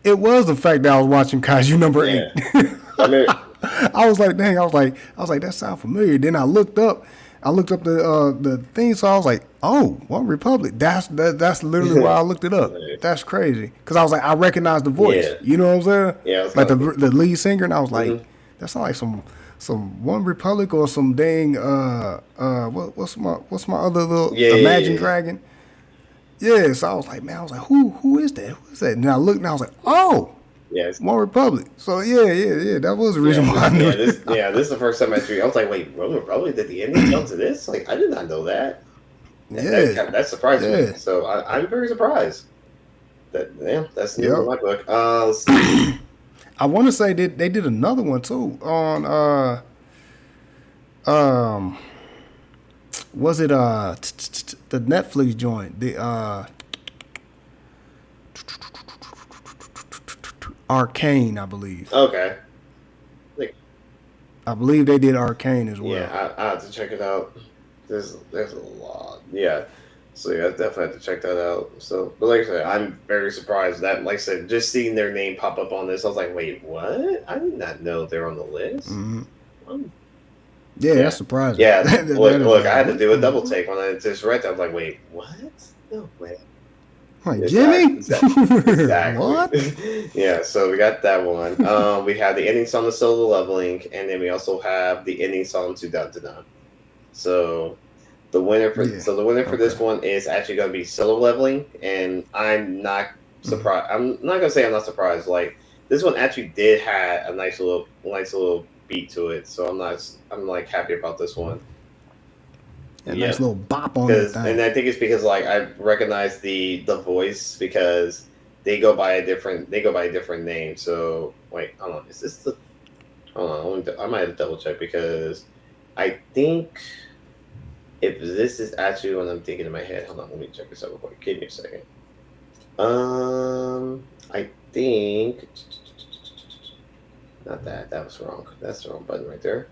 [SPEAKER 2] it was the fact that I was watching Kaiju number
[SPEAKER 1] yeah.
[SPEAKER 2] 8.
[SPEAKER 1] I mean
[SPEAKER 2] I was like, dang, I was like, that sound familiar. Then I looked up the thing, so I was like, oh, One Republic. That's literally why I looked it up. That's crazy, cause I was like, I recognize the voice.
[SPEAKER 1] yeah.
[SPEAKER 2] You know what I'm saying?
[SPEAKER 1] Yeah, it's
[SPEAKER 2] Like
[SPEAKER 1] kind of
[SPEAKER 2] the lead singer, and I was like,
[SPEAKER 1] mm-hmm.
[SPEAKER 2] that sounds like some One Republic or some dang what's my other little
[SPEAKER 1] Yeah, yeah,
[SPEAKER 2] Imagine
[SPEAKER 1] yeah,
[SPEAKER 2] Dragon. Yeah, so I was like, man, I was like, who is that? Who is that? And I looked and I was like, oh,
[SPEAKER 1] Yes.
[SPEAKER 2] One Republic. So yeah. That was the reason why I knew.
[SPEAKER 1] This is the first time I actually. I was like, wait, Roman Republic did the ending come to this? Like, I did not know that.
[SPEAKER 2] Yeah,
[SPEAKER 1] That surprised me.
[SPEAKER 2] yeah,
[SPEAKER 1] So I'm very surprised. That's new in
[SPEAKER 2] yep.
[SPEAKER 1] my book. Let's see.
[SPEAKER 2] I want to say that they did another one too on um was it the Netflix joint, the Arcane, I believe.
[SPEAKER 1] Okay. Like,
[SPEAKER 2] I believe they did Arcane as
[SPEAKER 1] yeah,
[SPEAKER 2] well.
[SPEAKER 1] I have to check it out. There's a lot. Yeah. So yeah, I definitely have to check that out. So, but like I said, I'm very surprised that, like I said, just seeing their name pop up on this, I was like, wait, what? I did not know they're on the list.
[SPEAKER 2] Hmm.
[SPEAKER 1] Um,
[SPEAKER 2] Yeah,
[SPEAKER 1] yeah,
[SPEAKER 2] that's surprising.
[SPEAKER 1] yeah.
[SPEAKER 2] That is
[SPEAKER 1] Look, I
[SPEAKER 2] like
[SPEAKER 1] had to
[SPEAKER 2] what
[SPEAKER 1] do a
[SPEAKER 2] in the
[SPEAKER 1] double
[SPEAKER 2] world?
[SPEAKER 1] take when I just read that. I was like, wait, what? No way.
[SPEAKER 2] Like
[SPEAKER 1] Exactly.
[SPEAKER 2] Jimmy,
[SPEAKER 1] Exactly.
[SPEAKER 2] what?
[SPEAKER 1] Yeah. So we got that one. We have the ending song to Solo Leveling, and then we also have the ending song to Dun Dun Dun. So
[SPEAKER 2] Yeah.
[SPEAKER 1] the winner for
[SPEAKER 2] Okay.
[SPEAKER 1] this one is actually going to be Solo Leveling, and I'm not surprised. I'm not going to say I'm not surprised. Like, this one actually did have a nice little beat to it, so I'm like happy about this one.
[SPEAKER 2] A
[SPEAKER 1] Yeah.
[SPEAKER 2] nice little bop on that
[SPEAKER 1] Because, and
[SPEAKER 2] thing.
[SPEAKER 1] I think it's because like I recognize the voice because they go by a different name. So wait, hold on, is this the hold on? I might have to double check because I think if this is actually what I'm thinking in my head. Hold on, let me check this out real quick. Give me a second. I think not that. That was wrong. That's the wrong button right there.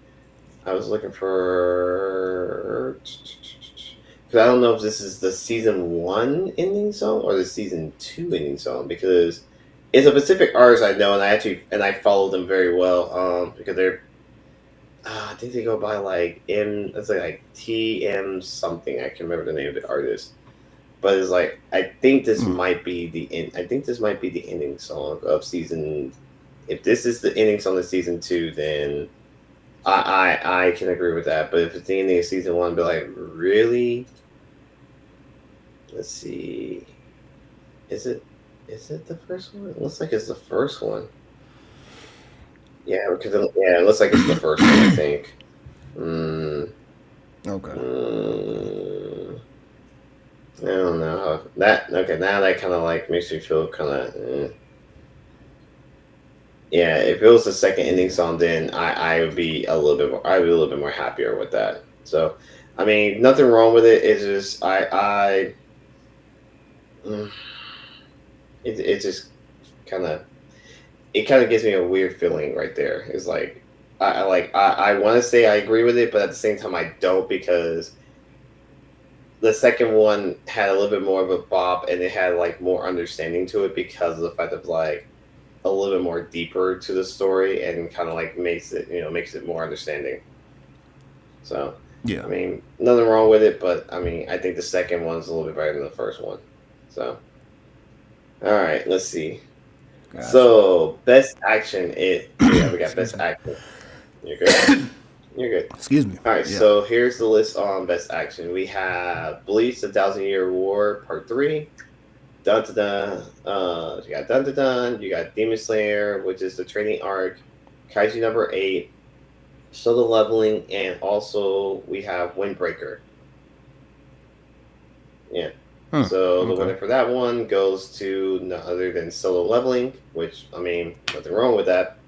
[SPEAKER 1] I was looking for because I don't know if this is the season one ending song or the season two ending song because it's a Pacific artist I know and I follow them very well because they're I think they go by like M it's like TM something I can remember the name of the artist but it's like I think this might be the ending song of season if this is the ending song of season two then I can agree with that but if it's the ending of season one I'd be like really. Let's see. Is it the first one? It looks like it's the first one. Yeah, it looks like it's the first one. I think. Mm,
[SPEAKER 2] Okay.
[SPEAKER 1] mm, I don't know that. Okay, now that kind of like makes me feel kind of. Yeah, if it was the second ending song, then I would be a little bit more. I'd be a little bit more happier with that. So, I mean, nothing wrong with it. It's just mm, it just kind of it kind of gives me a weird feeling right there. It's like I want to say I agree with it, but at the same time I don't because the second one had a little bit more of a bop and it had like more understanding to it because of the fact of like a little bit more deeper to the story and kind of like makes it more understanding. So
[SPEAKER 2] Yeah.
[SPEAKER 1] I mean nothing wrong with it, but I mean I think the second one's a little bit better than the first one. So all right, let's see.
[SPEAKER 2] Gotcha.
[SPEAKER 1] So best action yeah, we got
[SPEAKER 2] Excuse
[SPEAKER 1] best
[SPEAKER 2] me.
[SPEAKER 1] action. You're good. You're good.
[SPEAKER 2] Excuse me.
[SPEAKER 1] All right,
[SPEAKER 2] Yeah.
[SPEAKER 1] so here's the list on best action. We have Bleach: The Thousand Year War Part Three. Dun dun dun. You got Dun Dun Dun. You got Demon Slayer, which is the training arc. Kaiju number 8. Solo leveling, and also we have Windbreaker. Yeah.
[SPEAKER 2] Hmm.
[SPEAKER 1] So the
[SPEAKER 2] Okay.
[SPEAKER 1] winner for that one goes to none other than Solo leveling, which I mean, nothing wrong with that.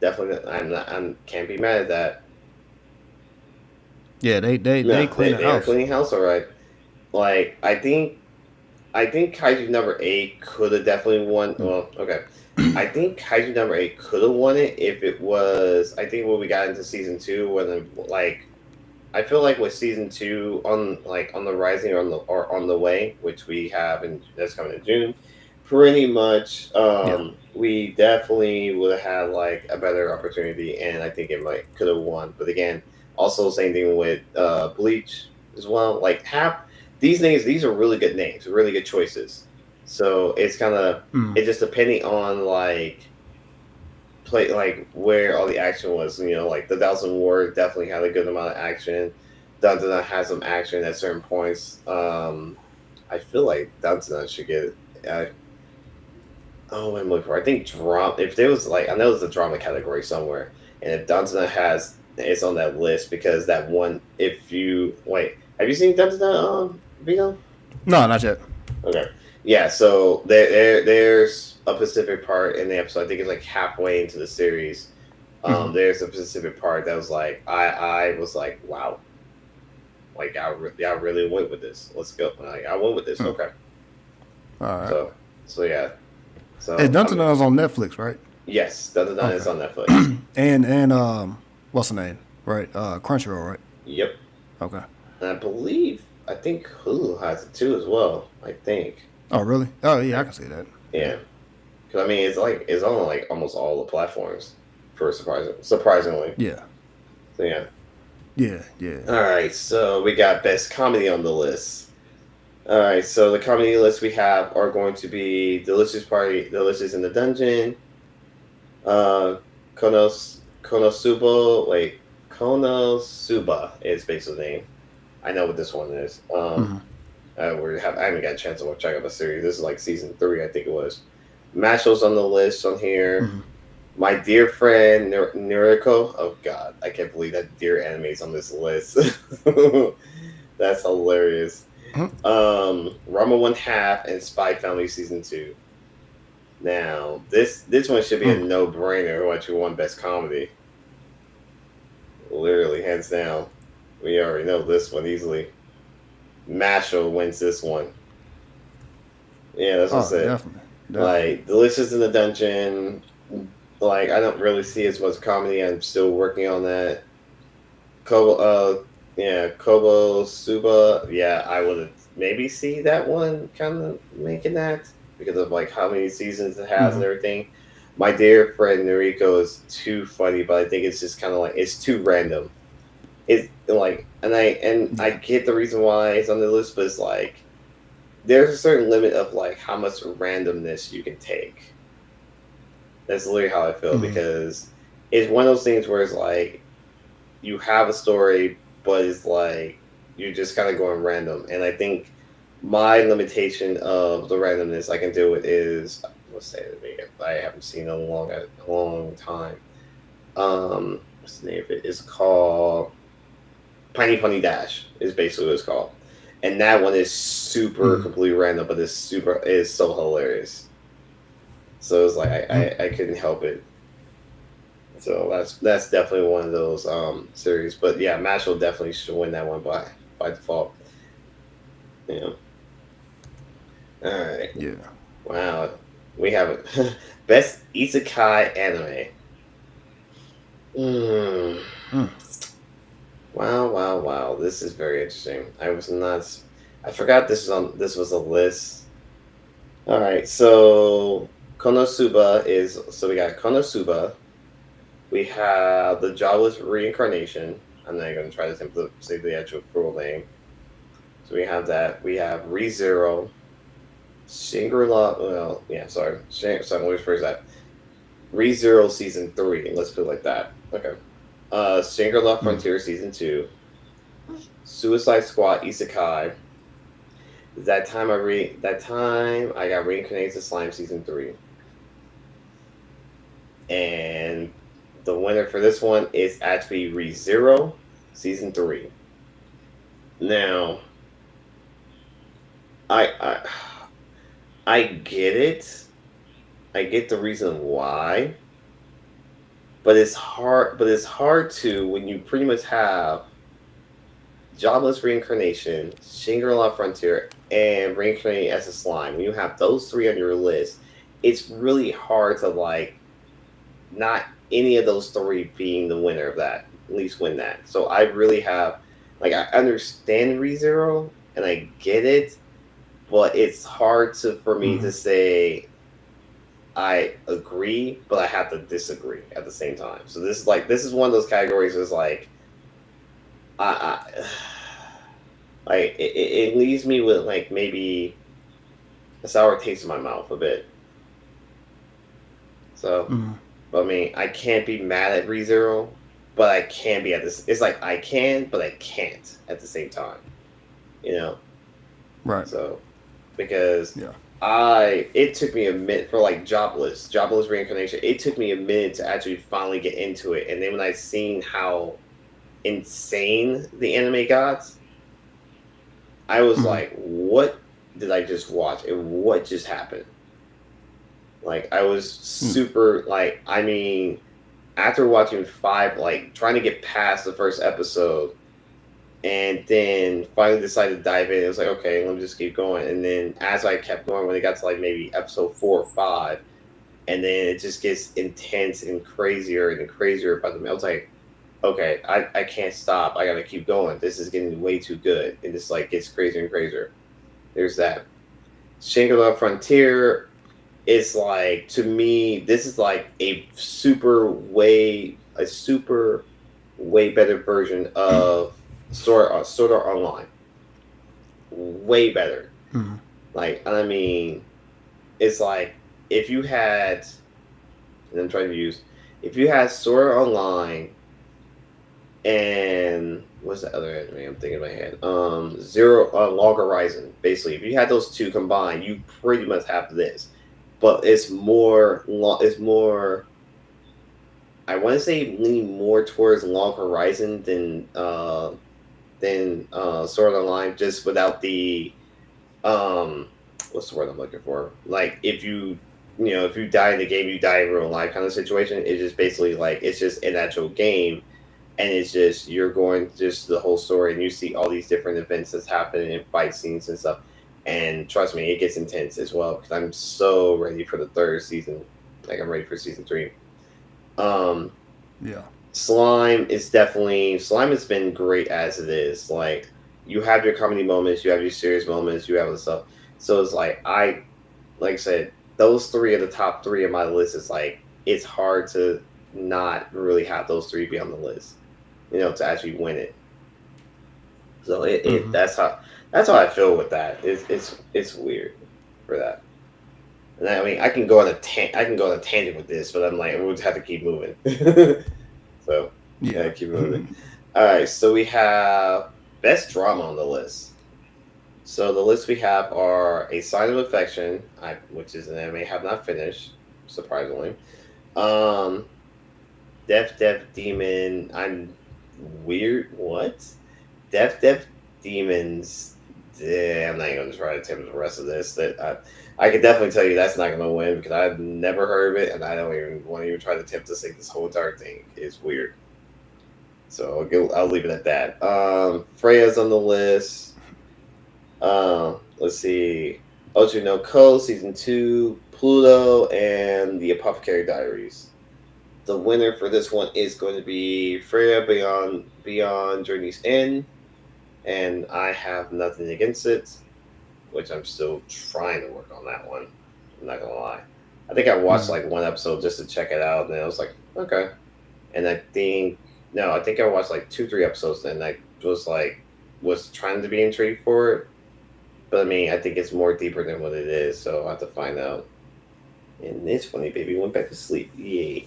[SPEAKER 1] Definitely, I can't be mad at that.
[SPEAKER 2] Yeah, they
[SPEAKER 1] No,
[SPEAKER 2] clean the
[SPEAKER 1] they are
[SPEAKER 2] house.
[SPEAKER 1] cleaning house all right. Like I think Kaiju number 8 could have definitely won.
[SPEAKER 2] Hmm.
[SPEAKER 1] Well, okay. I think Kaiju number 8 could have won it if it was. I think when we got into season two, when like I feel like with season two on the rising or on the way, which we have and that's coming in June, pretty much
[SPEAKER 2] Yeah.
[SPEAKER 1] we definitely would have had like a better opportunity, and I think it might could have won. But again, also same thing with Bleach as well. Like half these names, these are really good names, really good choices. So it's kind of
[SPEAKER 2] Hmm.
[SPEAKER 1] it's just depending on like play like where all the action was. You know, like the Thousand War definitely had a good amount of action. Dun Dun Dun had some action at certain points. I feel like Danton should get. Uh, oh, I'm looking for. I think drama. If there was like, I know there's a drama category somewhere, and if Danton has, it's on that list because that one. If you wait, have you seen Danton? Vito?
[SPEAKER 2] No, not yet.
[SPEAKER 1] Okay. Yeah, so there's a specific part in the episode. I think it's like halfway into the series.
[SPEAKER 2] Mm-hmm.
[SPEAKER 1] There's a specific part that was like I was like, wow, like I really went with this. Let's go. Like, I went with this.
[SPEAKER 2] Hmm.
[SPEAKER 1] Okay.
[SPEAKER 2] All right.
[SPEAKER 1] So yeah.
[SPEAKER 2] Hey,
[SPEAKER 1] So I
[SPEAKER 2] Dunton
[SPEAKER 1] mean,
[SPEAKER 2] is on Netflix, right?
[SPEAKER 1] yes, the other night
[SPEAKER 2] Okay.
[SPEAKER 1] is on Netflix.
[SPEAKER 2] And what's the name? Right. Crunchyroll, right?
[SPEAKER 1] Yep.
[SPEAKER 2] Okay.
[SPEAKER 1] And I think Hulu has it too as well. I think.
[SPEAKER 2] Oh, really? Oh, yeah, I
[SPEAKER 1] Like,
[SPEAKER 2] can see that. Yeah.
[SPEAKER 1] yeah. Because I mean, it's on like almost all the platforms for surprisingly.
[SPEAKER 2] Yeah.
[SPEAKER 1] So yeah.
[SPEAKER 2] Yeah. Yeah.
[SPEAKER 1] All right, so we got best comedy on the list. All right, so the comedy list we have are going to be Delicious Party, Delicious in the Dungeon, uh, Konosuba. Wait, Konosuba is basically the name. I know what this one is.
[SPEAKER 2] Mm-hmm.
[SPEAKER 1] I haven't got a chance to check out the series. This is like season 3, I think it was. Mashl's on the list on here.
[SPEAKER 2] Mm-hmm.
[SPEAKER 1] My dear friend Noriko. Oh God, I can't believe that dear anime's on this list. That's hilarious.
[SPEAKER 2] Mm-hmm.
[SPEAKER 1] Rama One Half and Spy Family season 2. Now this one should be a
[SPEAKER 2] Mm-hmm.
[SPEAKER 1] no brainer. What you want best comedy? Literally hands down. We already know this one easily. Mashal wins this one. Yeah, that's what I
[SPEAKER 2] Oh,
[SPEAKER 1] said.
[SPEAKER 2] definitely. Definitely.
[SPEAKER 1] Like Delicious in the Dungeon. Like I don't really see it as much comedy. I'm still working on that. Kobo, yeah, Kobo Suba. Yeah, I would maybe see that one kind of making that because of like how many seasons it has
[SPEAKER 2] Mm-hmm.
[SPEAKER 1] and everything. My dear friend Noriko is too funny, but I think it's just kind of like it's too random. It's like, and I
[SPEAKER 2] Yeah.
[SPEAKER 1] get the reason why it's on the list, but it's like there's a certain limit of like how much randomness you can take. That's literally how I feel
[SPEAKER 2] Mm-hmm.
[SPEAKER 1] because it's one of those things where it's like you have a story, but it's like you're just kind of going random. And I think my limitation of the randomness I can deal with is let's say it I haven't seen in a long time. What's the name of it? It's called Piney Pony Dash. Is basically what it's called, and that one is super
[SPEAKER 2] Mm-hmm.
[SPEAKER 1] completely random, but it's so hilarious. So it's like I couldn't help it. So that's definitely one of those series. But yeah, Mashal definitely should win that one by default. Yeah. All right.
[SPEAKER 2] Yeah.
[SPEAKER 1] Wow. We have it. Best Isekai anime. Mm.
[SPEAKER 2] Mm.
[SPEAKER 1] Wow, wow, wow. This is very interesting. I was not. I forgot this was a list. All right. So Konosuba is. So we got Konosuba. We have the Jobless Reincarnation. I'm not going to try to say the actual full name. So we have that. We have ReZero, Shangri-La. Well, yeah, sorry. Sorry, let me rephrase that. ReZero Season 3. Let's put it like that. Okay. Shangri-La
[SPEAKER 2] Mm-hmm.
[SPEAKER 1] Frontier Season 2. Suicide Squad Isekai. That time I got reincarnated as Slime Season 3. And the winner for this one is actually ReZero Season 3. Now, I I get it. I get the reason why, but it's hard. But it's hard to when you pretty much have Jobless Reincarnation, Shangri-La Frontier, and Reincarnating as a Slime. When you have those 3 on your list, it's really hard to like not any of those 3 being the winner of that. At least win that. So I really have like I understand ReZero and I get it, but it's hard for me
[SPEAKER 2] Mm-hmm.
[SPEAKER 1] to say I agree, but I have to disagree at the same time. So this is one of those categories. Is like I like it leaves me with like maybe a sour taste in my mouth a bit. So,
[SPEAKER 2] Mm-hmm.
[SPEAKER 1] but I mean, I can't be mad at ReZero, but I can be at this. It's like I can, but I can't at the same time. You know.
[SPEAKER 2] Right.
[SPEAKER 1] So because
[SPEAKER 2] Yeah.
[SPEAKER 1] it took me a minute for like jobless reincarnation. It took me a minute to actually finally get into it, and then when I seen how insane the anime got, I was
[SPEAKER 2] Hmm.
[SPEAKER 1] like, "What did I just watch? And what just happened?" Like I was super like I mean, after watching five, like trying to get past the first episode, and then finally decided to dive in. It was like, okay, let me just keep going. And then as I kept going, when it got to like maybe episode 4 or 5, and then it just gets intense and crazier and crazier about the. I was like, okay, I can't stop. I gotta keep going. This is getting way too good, and it's like gets crazier and crazier. There's that. Shangri-La Frontier is like to me, this is like a super way better version of Sword Art Online. Way better.
[SPEAKER 2] Hmm.
[SPEAKER 1] Like I mean, it's like if you had, and I'm trying to use, if you had Sword Art Online and what's the other anime I'm thinking in my head? Zero Log Horizon. Basically, if you had those two combined, you pretty much have this, but it's more. It's more. I want to say lean more towards Log Horizon than Sword Art Online, just without the um what's the word I'm looking for? Like if you die in the game, you die in real life kind of situation. It's just basically like it's just an actual game, and it's just you're going just the whole story, and you see all these different events that's happening and fight scenes and stuff. And trust me, it gets intense as well because I'm so ready for the third season. Like I'm ready for season 3. Um,
[SPEAKER 2] Yeah.
[SPEAKER 1] Slime has been great as it is. Like you have your comedy moments, you have your serious moments, you have the stuff. So it's like I said, those three are the top three of my list. It's like it's hard to not really have those three be on the list, to actually win it. So it
[SPEAKER 2] Hmm.
[SPEAKER 1] that's how I feel with that. It's weird for that. And I mean, I can go on a tangent with this, but I'm like, we'll just have to keep moving. So
[SPEAKER 2] Yeah.
[SPEAKER 1] yeah, keep moving. All right, so we have best drama on the list. So the list we have are A Sign of Affection, which is an anime I have not finished, surprisingly. Um, Deaf Demon. I'm weird. What? Deaf Demons. Yeah, I'm not even gonna try to attempt the rest of this. That I can definitely tell you that's not gonna win because I've never heard of it, and I don't even want to even try to attempt to say this whole entire thing is weird. So I'll leave it at that. Freya's on the list. Let's see. Ocho no Ko season 2, Pluto, and the Apothecary Diaries. The winner for this one is going to be Freya Beyond Journey's End, and I have nothing against it, which I'm still trying to work on that one. I'm not gonna lie. I think I watched
[SPEAKER 2] Hmm.
[SPEAKER 1] like one episode just to check it out, and I was like, okay. And I think no, I think I watched like 2 3 episodes, and I was trying to be intrigued for it. But I mean, I think it's more deeper than what it is, so I have to find out. And this funny baby went back to sleep. Yay!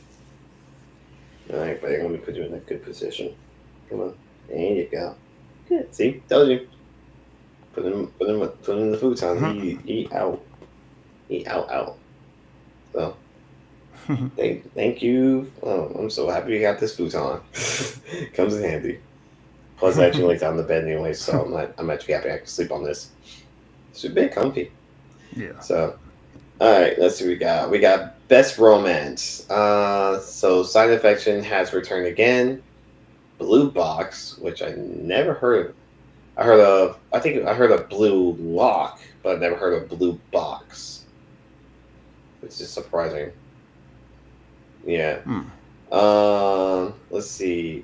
[SPEAKER 1] All right, buddy, let me put you in a good position. Come on, there you go. Good. See, told you. Put him in the futon. He out. He out. So thank you. Oh, I'm so happy you got this futon. Comes in handy. Plus, I actually laid down in the bed anyway, so I'm actually happy I can sleep on this. It's a bit comfy.
[SPEAKER 2] Yeah.
[SPEAKER 1] So, all right, let's see what we got. We got best romance. So Sign of Affection has returned again. Blue Box, which I never heard of. I think I heard of Blue Lock, but I've never heard of Blue Box, which is surprising. Yeah.
[SPEAKER 2] Hmm.
[SPEAKER 1] Let's see.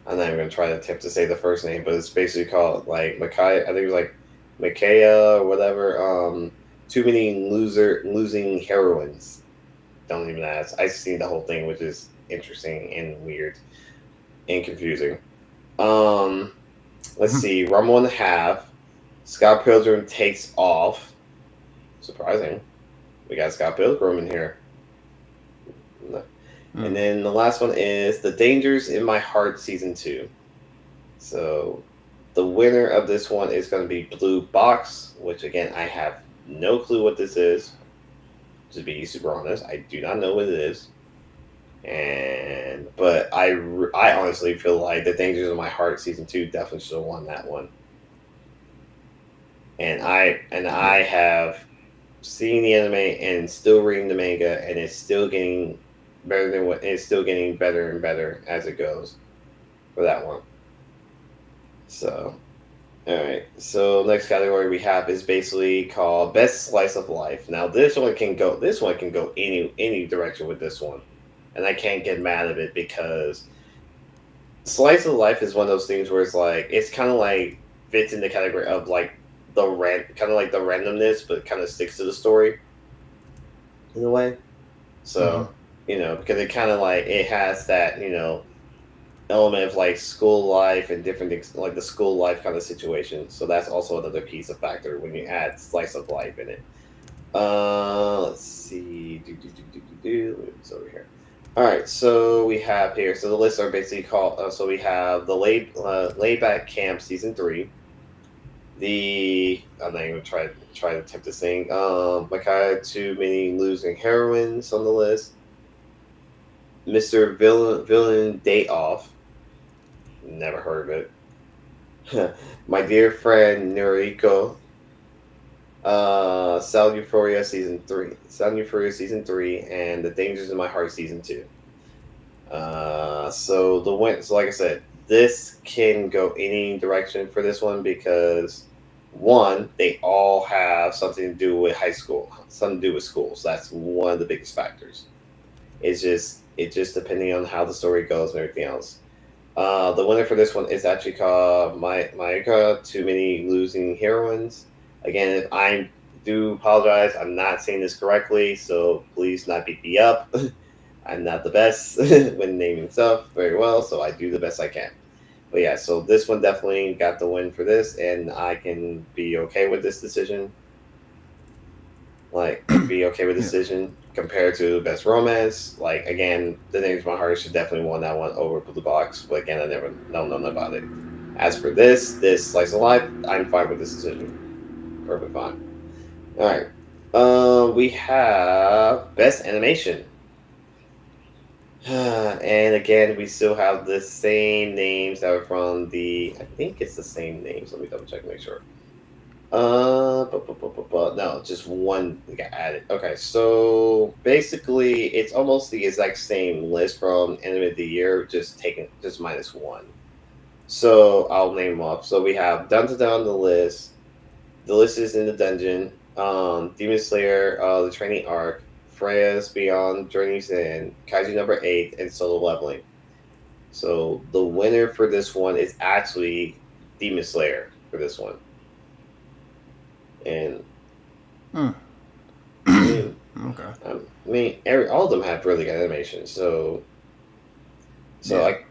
[SPEAKER 1] I'm not even gonna try to attempt to say the first name, but it's basically called like Makai. I think it was like Makaya or whatever. Too many losing heroines. Don't even ask. I've seen the whole thing, which is interesting and weird and confusing. Um, let's see. Rumble and a Half. Scott Pilgrim takes off. Surprising. We got Scott Pilgrim in here. And
[SPEAKER 2] Hmm.
[SPEAKER 1] then the last one is The Dangers in My Heart season 2. So The winner of this one is going to be Blue Box, which again I have no clue what this is. To be super honest, I do not know what it is. But I honestly feel like The Dangers of My Heart season 2 definitely should have won that one. And I
[SPEAKER 2] Yeah.
[SPEAKER 1] have seen the anime and still reading the manga, and it's still getting better than what it's still getting better and better as it goes for that one. So, all right. So next category we have is basically called best slice of life. Now this one can go any direction with this one, and I can't get mad at it because slice of life is one of those things where it's kind of like fits in the category of like kind of like the randomness, but kind of sticks to the story in a way. So,
[SPEAKER 2] Hmm.
[SPEAKER 1] because it kind of like it has that, element of like school life and different things, like the school life kind of situation. So that's also another piece of factor when you add slice of life in it. Let's see. It's over here. All right, so we have here. So the lists are basically called. So we have the layback camp season 3. I'm not even try to attempt this thing. Makai too many losing heroines on the list. Mr. Villain Day Off. Never heard of it. My dear friend Noriko. Sound Euphoria season 3, and The Dangers in My Heart season 2. So like I said, this can go any direction for this one because one, they all have something to do with high school, something to do with school. So that's one of the biggest factors. It's just depending on how the story goes and everything else. The winner for this one is actually called Mayuka Too Many Losing Heroines. Again, if I do apologize, I'm not saying this correctly, so please not beat me up. I'm not the best when naming stuff very well, so I do the best I can. But yeah, so this one definitely got the win for this, and I can be okay with this decision. Like, I can be okay with the
[SPEAKER 2] Yeah.
[SPEAKER 1] decision compared to Best Romance. Like, again, The Names of My Heart should definitely won that one over Blue Box, but again, I never know nothing about it. As for this Slice of Life, I'm fine with this decision. Perfect fine. All right. We have Best Animation. And again, we still have the same names that are from the. I think it's the same names. Let me double check, make sure. No, just one got added. Okay, so basically, it's almost the exact same list from Anime of the Year, just minus one. So I'll name them off. So we have Dun to Down the list. The list is in the dungeon. Demon Slayer, the training arc, Freya's Beyond Journey's End, Kaiji number 8, and Solo Leveling. So the winner for this one is actually Demon Slayer for this one. And
[SPEAKER 2] Mm.
[SPEAKER 1] I mean,
[SPEAKER 2] Okay.
[SPEAKER 1] all of them have really good animation. So
[SPEAKER 2] Yeah.
[SPEAKER 1] I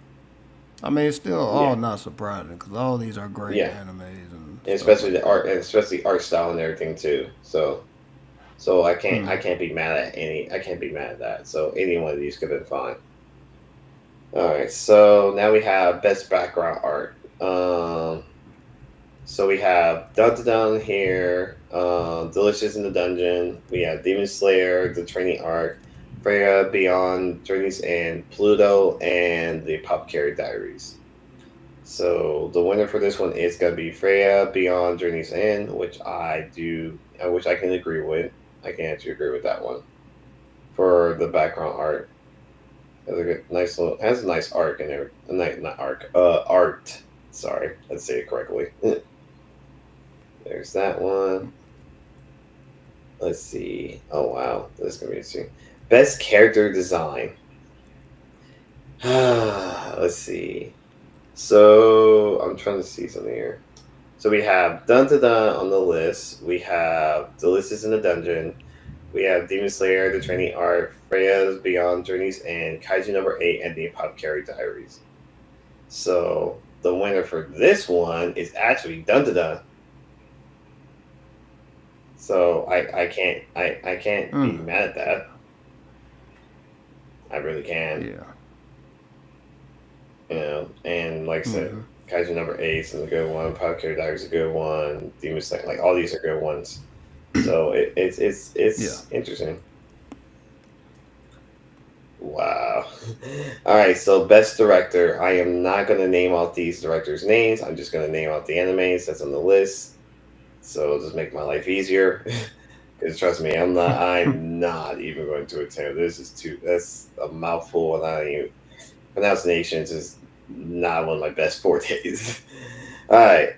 [SPEAKER 2] I mean, it's still
[SPEAKER 1] yeah,
[SPEAKER 2] all not surprising because all these are great
[SPEAKER 1] yeah,
[SPEAKER 2] animes and
[SPEAKER 1] and
[SPEAKER 2] stuff
[SPEAKER 1] especially
[SPEAKER 2] like
[SPEAKER 1] the
[SPEAKER 2] that.
[SPEAKER 1] art and especially art style and everything too. So I
[SPEAKER 2] Mm.
[SPEAKER 1] can't be mad at any I can't be mad at that. So any one of these could have been fine. All right, so now we have best background art. So we have Dun Dun here, Delicious in the Dungeon. We have Demon Slayer, the training arc, Freya Beyond Journey's End, Pluto, and the Pop Carry Diaries. So the winner for this one is gonna be Freya Beyond Journey's End, which I can agree with. I can actually agree with that one for the background art. Has a nice arc in there. Not arc. Art. Sorry, let's say it correctly. There's that one. Let's see. Oh wow, this is gonna be interesting. Best character design. Let's see. So I'm trying to see something here. So we have Dun Dun Dun on the list. We have Delicious in the Dungeon. We have Demon Slayer, The Training Art, Freya's Beyond Journeys, and Kaiju number 8 and the Apothecary Diaries. So the winner for this one is actually Dun Dun Dun. So I can't
[SPEAKER 2] Mm.
[SPEAKER 1] be mad at that. I really can.
[SPEAKER 2] Yeah.
[SPEAKER 1] And like I said,
[SPEAKER 2] Mm-hmm.
[SPEAKER 1] Kaiju number 8 is a good one. Podcast Diaries is a good one. Demon Slayer, like all these are good ones. So
[SPEAKER 2] Yeah.
[SPEAKER 1] it's interesting. Wow. All right, so best director. I am not going to name out these directors' names. I'm just going to name out the animes that's on the list. So it'll just make my life easier. Because trust me, I'm not even going to attempt. This is too. That's a mouthful, and I even pronunciations is not one of my best fortes. All right.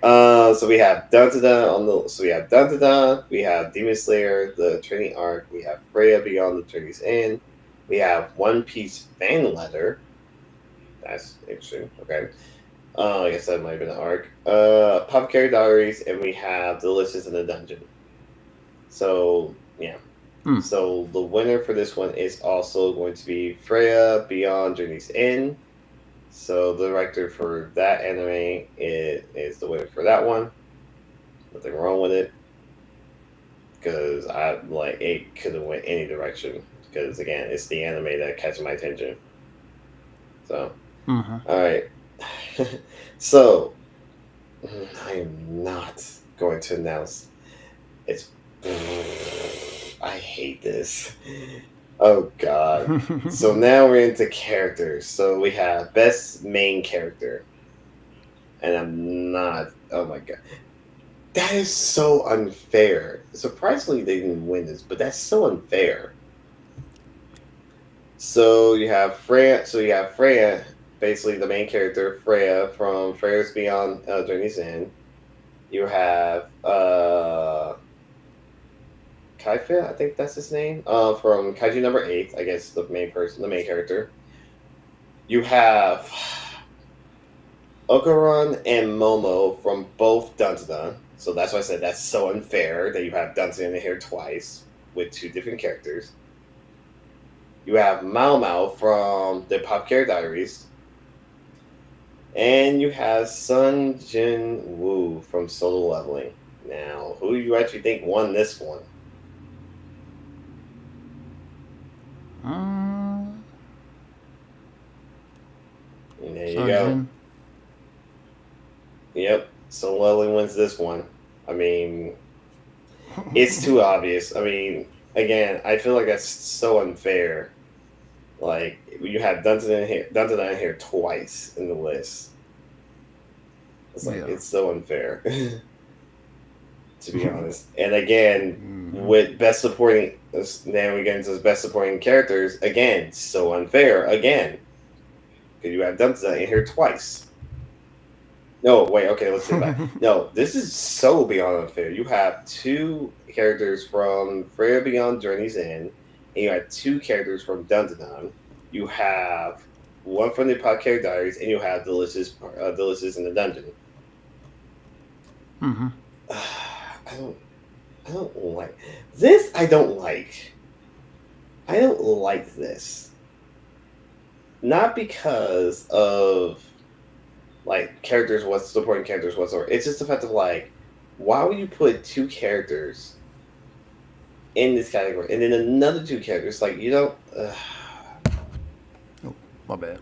[SPEAKER 1] So we have Dun Dun Dun on the. So we have Dun Dun Dun. We have Demon Slayer, the Training Arc. We have Freya Beyond the Journey's End. We have One Piece fan letter. That's interesting. Okay. I guess that might have been an arc. Pop Carry Diaries, and we have Delicious in the Dungeon. So yeah.
[SPEAKER 2] Mm.
[SPEAKER 1] So the winner for this one is also going to be Freya Beyond Journey's End. So the director for that anime is the winner for that one. Nothing wrong with it, because I like it could have went any direction. Because again, it's the anime that catches my attention. So
[SPEAKER 2] Mm-hmm.
[SPEAKER 1] all right, so I am not going to announce. It's I hate this. Oh God. So now we're into characters. So we have best main character. And I'm not. Oh my God. That is so unfair. Surprisingly, they didn't win this, but that's so unfair. So you have Freya. So you have Freya, basically the main character, Freya from Freya's Beyond Journey's End. You have Kaifa, I think that's his name, from Kaiju number 8. I guess the main person, the main character. You have Okaran and Momo from both Dunstan. So that's why I said that's so unfair that you have Dunstan in here twice with two different characters. You have Mao Mao from the Pop Care Diaries. And you have Sun Jin Woo from Solo Leveling. Now, who do you actually think won this one? There you go. Yep. Solo Leveling wins this one. I mean, it's too obvious. I mean, again, I feel like that's so unfair. Like you have Dunton in here twice in the list. It's like it's so unfair, to be honest. And again, with best supporting, now we get into best supporting characters. Again, so unfair. Again, because you have Dunton in here twice. No, wait, okay, let's think about it. No, this is so beyond unfair. You have two characters from Freya Beyond Journey's End, and you have two characters from Dungeon. You have one from the Podcast Diaries, and you have Delicious in the Dungeon.
[SPEAKER 2] Mm-hmm.
[SPEAKER 1] I don't like this. I don't like. I don't like this. Not because of like characters, what's supporting characters whatsoever. It's just the fact of like, why would you put two characters in this category and then another two characters? Like you don't.
[SPEAKER 2] Oh, my bad.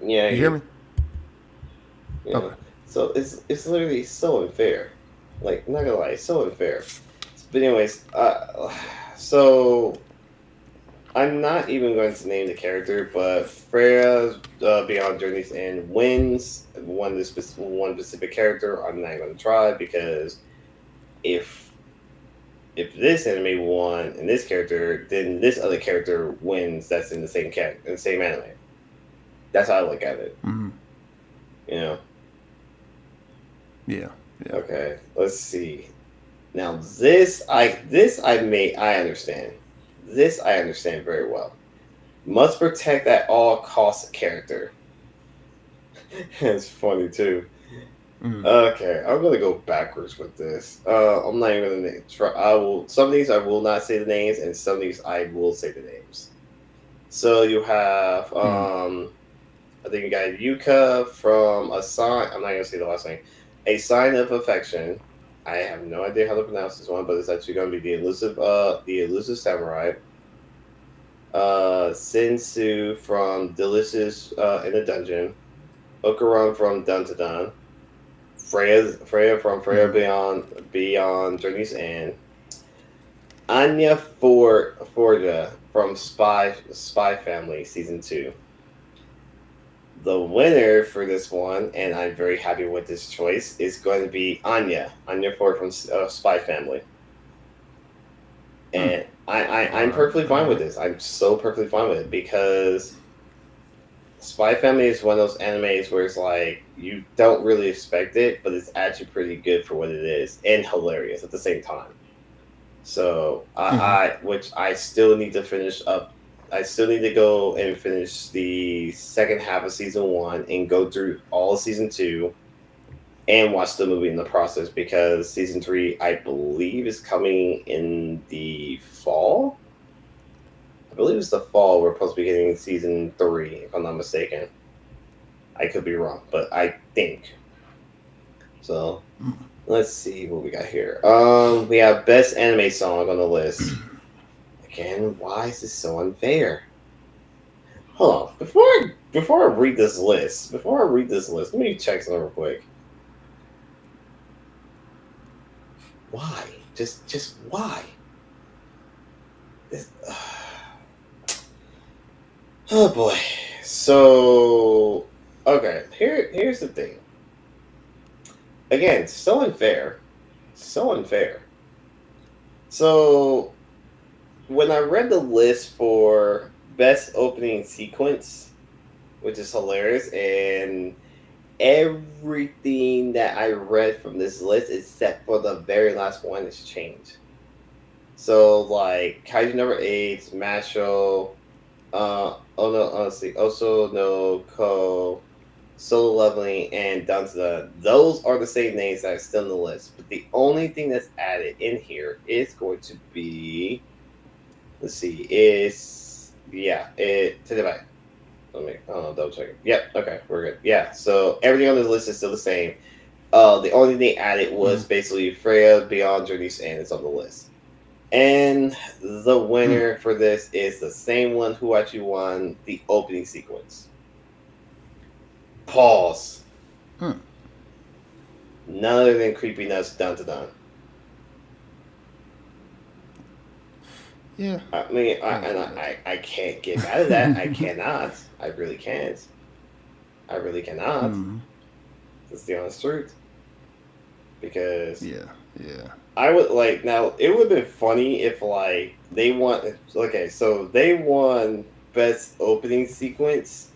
[SPEAKER 1] Yeah,
[SPEAKER 2] you hear me?
[SPEAKER 1] Yeah. Okay. So it's literally so unfair. Like I'm not gonna lie, it's so unfair. But anyways, so I'm not even going to name the character, but Freya Beyond Journey's End wins one specific character. I'm not going to try because if this anime won and this character, then this other character wins. That's in the same character, in the same anime. That's how I look at it.
[SPEAKER 2] Mm-hmm.
[SPEAKER 1] You know.
[SPEAKER 2] Yeah.
[SPEAKER 1] Okay. Let's see. Now this I understand. This I understand very well. Must protect at all costs character. It's funny too. Okay, I'm gonna go backwards with this. I'm not even gonna try. I will. Some of these I will not say the names, and some of these I will say the names. So you have, I think you got Yuka from a sign. I'm not gonna say the last name. A Sign of Affection. I have no idea how to pronounce this one, but it's actually gonna be the elusive samurai. Sensu from Delicious in the Dungeon. Okaran from Dun to Dun. Freya from Freya
[SPEAKER 2] Mm.
[SPEAKER 1] Beyond Journey's End, Anya Forga from Spy Family season 2. The winner for this one, and I'm very happy with this choice, is going to be Anya Ford from Spy Family.
[SPEAKER 2] Mm.
[SPEAKER 1] And I'm
[SPEAKER 2] All right.
[SPEAKER 1] perfectly
[SPEAKER 2] All
[SPEAKER 1] fine with
[SPEAKER 2] right.
[SPEAKER 1] this. I'm so perfectly fine with it because Spy Family is one of those animes where it's like you don't really expect it, but it's actually pretty good for what it is and hilarious at the same time. So
[SPEAKER 2] Mm-hmm.
[SPEAKER 1] which I still need to finish up. I still need to go and finish the second half of season 1 and go through all of season 2 and watch the movie in the process because season 3 I believe is coming in the fall. I believe it's the fall. We're supposed to be getting season 3, if I'm not mistaken. I could be wrong, but I think so. Let's see what we got here. We have best anime song on the list. Again, why is this so unfair? Hold on. Before I read this list, let me check something real quick. Why? Just why? This, oh boy. So okay, here's the thing. Again, so unfair. So unfair. So when I read the list for best opening sequence, which is hilarious, and everything that I read from this list, except for the very last one, is changed. So like Kaiju number 8, Masho, oh no, honestly, also no Ko, Solo Leveling, and Danza. Those are the same names that are still in the list. But the only thing that's added in here is going to be, let's see, is yeah, it to the back. Let me double check it. Yep, okay, we're good. Yeah, so everything on this list is still the same. The only thing they added was
[SPEAKER 2] Mm.
[SPEAKER 1] basically Freya Beyond Journey's End is on the list. And the
[SPEAKER 2] Mm.
[SPEAKER 1] winner for this is the same one who actually won the opening sequence. Pause.
[SPEAKER 2] Mm.
[SPEAKER 1] None other than Creepy Nuts Dun to Dun.
[SPEAKER 2] Yeah.
[SPEAKER 1] I mean,
[SPEAKER 2] Uh,
[SPEAKER 1] I can't get mad at that. I cannot. I really can't. I really cannot.
[SPEAKER 2] mm.
[SPEAKER 1] That's the honest truth. Because
[SPEAKER 2] Yeah. Yeah.
[SPEAKER 1] I would like now. It would have been funny if like they won. Okay, so they won best opening sequence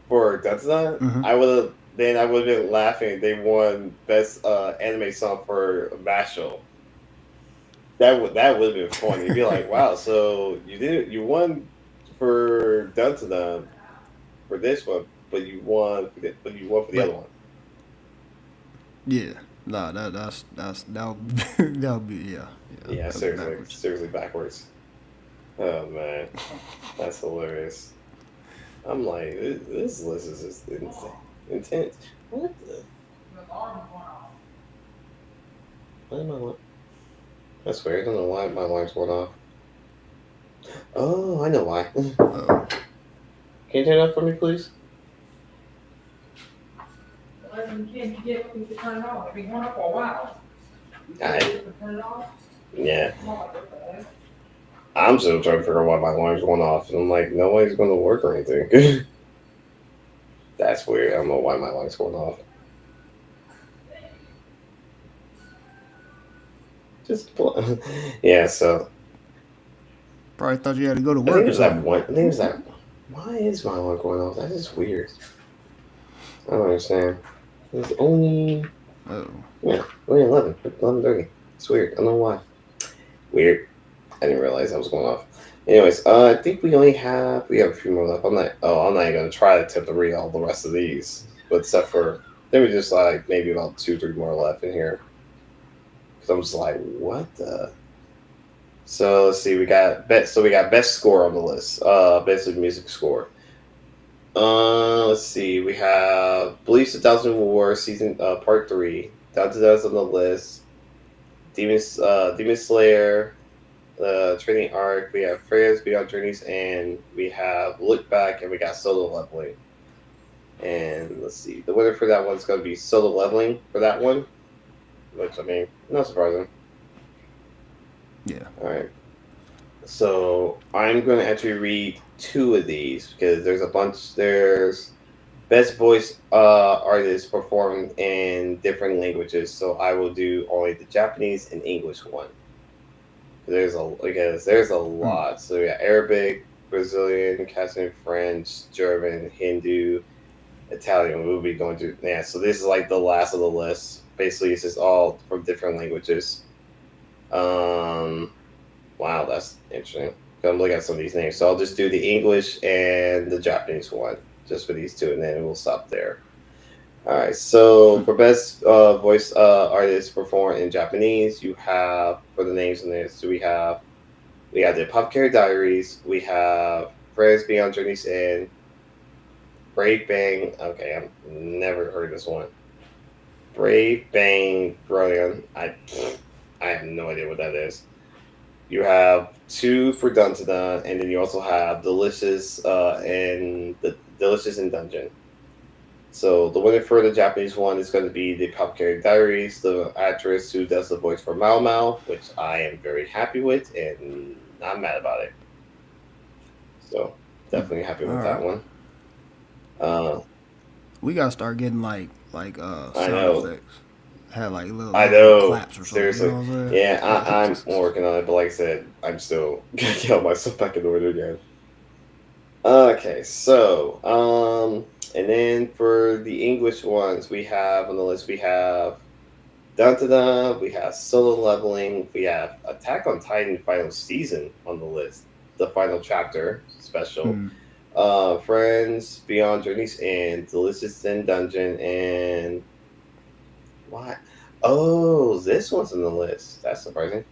[SPEAKER 1] for Dun.
[SPEAKER 2] Mm-hmm.
[SPEAKER 1] I would have been laughing. They won best anime song for Masho. That would have been funny. You'd be like, wow, so you won for Dun for this one, but you won for the
[SPEAKER 2] But
[SPEAKER 1] other one.
[SPEAKER 2] yeah. Nah. That'll that'll be yeah. Yeah.
[SPEAKER 1] Yeah,
[SPEAKER 2] That'll be
[SPEAKER 1] seriously,
[SPEAKER 2] backwards.
[SPEAKER 1] seriously backwards. Oh man, that's hilarious. I'm like, this list is just insane, intense. What the? Why am I? That's weird. I don't know why my alarm's going off. Oh, I know why. Can
[SPEAKER 2] Oh.
[SPEAKER 1] you turn it off for me, please? I yeah. I'm still trying to figure out why my alarm's going off, and I'm like, nobody's going to work or anything. That's weird. I don't know why my alarm's going off. Just yeah. So
[SPEAKER 2] Probably thought you had to go to
[SPEAKER 1] I think
[SPEAKER 2] work or
[SPEAKER 1] there's that
[SPEAKER 2] something.
[SPEAKER 1] one. I think there's that. Why is my alarm going off? That is weird. I don't understand. It's only
[SPEAKER 2] Oh.
[SPEAKER 1] yeah, only 11:30. It's weird. I don't know why. Weird. I didn't realize I was going off. Anyways, I think we have a few more left. I'm not even gonna try to attempt to read all the rest of these, but except for there was just like maybe about 2, 3 more left in here. Because I'm just like, what the? So let's see. We got best score on the list. Best music score. Let's see. We have Bleach: A Thousand War season part 3. Down to that's on the list. Demon Slayer, Training Arc. We have Freya's Beyond Journeys, and we have Look Back, and we got Solo Leveling. And let's see, the winner for that one's going to be Solo Leveling for that one, which I mean, not surprising.
[SPEAKER 2] Yeah.
[SPEAKER 1] All right, so I'm going to actually read two of these because there's a bunch. There's best voice artists performed in different languages, so I will do only the Japanese and English one. There's a
[SPEAKER 2] Mm.
[SPEAKER 1] lot. So yeah, Arabic, Brazilian, Cassian, French, German, Hindu, Italian. We'll be going to, yeah. So this is like the last of the list. Basically, it's just all from different languages. Um, wow, that's interesting. I'm looking at some of these names. So I'll just do the English and the Japanese one just for these two, and then we'll stop there. All right. So for best voice artist performed in Japanese, you have for the names in this. So we have the Apothecary Diaries. We have Prayers Beyond Journey's End. Brave Bang. Okay, I've never heard this one. Brave Bang Brilliant. I have no idea what that is. You have two for Dun to Dun, and then you also have Delicious and the Delicious in Dungeon. So the winner for the Japanese one is going to be the Apothecary Diaries, the actress who does the voice for Mao Mao, which I am very happy with and not mad about it. So definitely happy
[SPEAKER 2] All
[SPEAKER 1] with that
[SPEAKER 2] right.
[SPEAKER 1] one. Uh,
[SPEAKER 2] We gotta start getting like
[SPEAKER 1] I
[SPEAKER 2] sound
[SPEAKER 1] know,
[SPEAKER 2] effects. Had like
[SPEAKER 1] I
[SPEAKER 2] little
[SPEAKER 1] know.
[SPEAKER 2] claps or something. You
[SPEAKER 1] Seriously,
[SPEAKER 2] know what I'm
[SPEAKER 1] yeah, I'm
[SPEAKER 2] saying?
[SPEAKER 1] working on it, but like I said, I'm still gonna get myself back in order again. Okay, so and then for the English ones, we have on the list we have Dun Dun Dun, we have Solo Leveling, we have Attack on Titan final season on the list, the final chapter special.
[SPEAKER 2] Hmm.
[SPEAKER 1] Friends, Beyond Journeys and Delicious in Dungeon, and what? Oh, this one's on the list. That's surprising.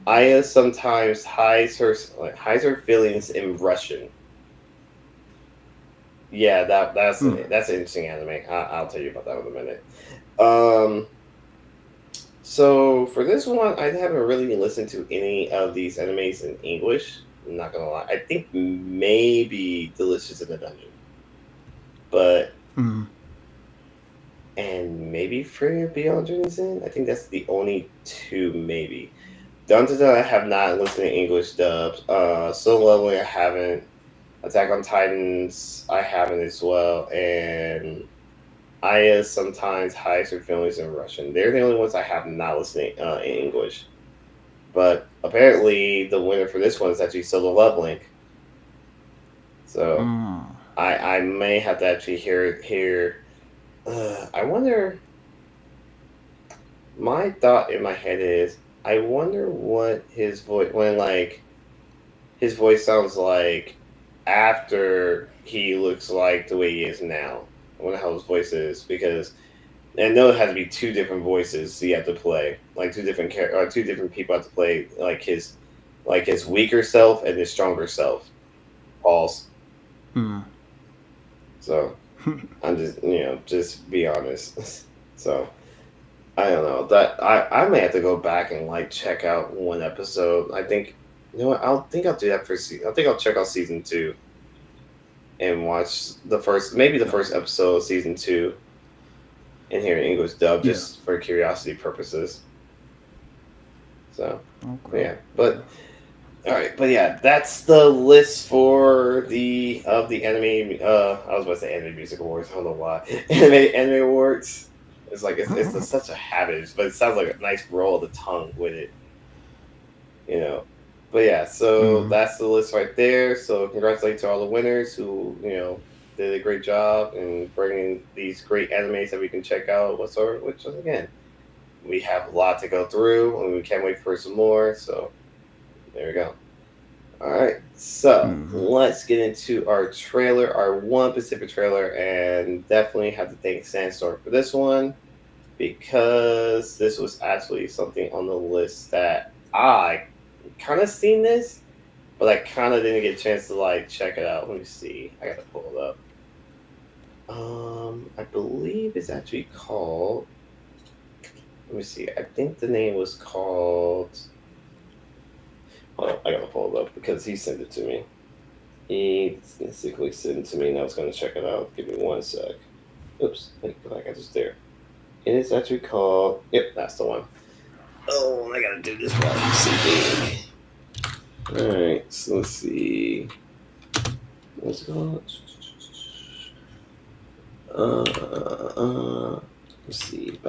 [SPEAKER 1] Aya sometimes hides her feelings in Russian. Yeah,
[SPEAKER 2] Hmm.
[SPEAKER 1] that's an interesting anime. I'll tell you about that in a minute. Um, so for this one, I haven't really listened to any of these animes in English. I'm not gonna lie. I think maybe Delicious in the Dungeon, but
[SPEAKER 2] Hmm.
[SPEAKER 1] and maybe Free Beyond Journey's End. I think that's the only two maybe. Dun Dun Dun, I have not listened to English dubs. Solo Leveling, I haven't. Attack on Titans, I haven't as well. And Aya sometimes hides her feelings in Russian. They're the only ones I have not listened in English. But apparently, the winner for this one is actually Solo Leveling. So
[SPEAKER 2] Hmm.
[SPEAKER 1] I may have to actually hear. I wonder. My thought in my head is, I wonder what his voice when like his voice sounds like after he looks like the way he is now. I wonder how his voice is because I know it has to be two different voices you have to play, like two different people have to play like his weaker self and his stronger self. Paul's.
[SPEAKER 2] Hmm.
[SPEAKER 1] So I'm just just be honest. So I don't know that I may have to go back and like check out one episode. I think what I'll think I'll do that for I think I'll check out season two and watch the
[SPEAKER 2] Yeah.
[SPEAKER 1] first episode of season two and hear an English dub
[SPEAKER 2] Yeah.
[SPEAKER 1] just for curiosity purposes. So
[SPEAKER 2] Okay.
[SPEAKER 1] yeah, but all right, but yeah, that's the list for the anime. I was about to say anime music awards. I don't know why anime awards. It's like such a habit, but it sounds like a nice roll of the tongue with it, you know. But yeah, so
[SPEAKER 2] Hmm.
[SPEAKER 1] that's the list right there. So congratulations to all the winners who did a great job in bringing these great animes that we can check out. Which again, we have a lot to go through, and we can't wait for some more. So there we go. All right, so
[SPEAKER 2] Hmm.
[SPEAKER 1] let's get into our trailer, our one Pacific trailer, and definitely have to thank Sandstorm for this one because this was actually something on the list that I kind of seen this, but I kind of didn't get a chance to like check it out. Let me see. I gotta pull it up. I believe it's actually called. Let me see. I think the name was called. Oh, I gotta pull it up because he sent it to me. He basically sent it to me, and I was gonna check it out. Give me one sec. Oops, I feel like I just there. It is actually called. Yep, that's the one. Oh, I gotta do this while I'm sleeping. All right, so let's see. What's it called? Let's see.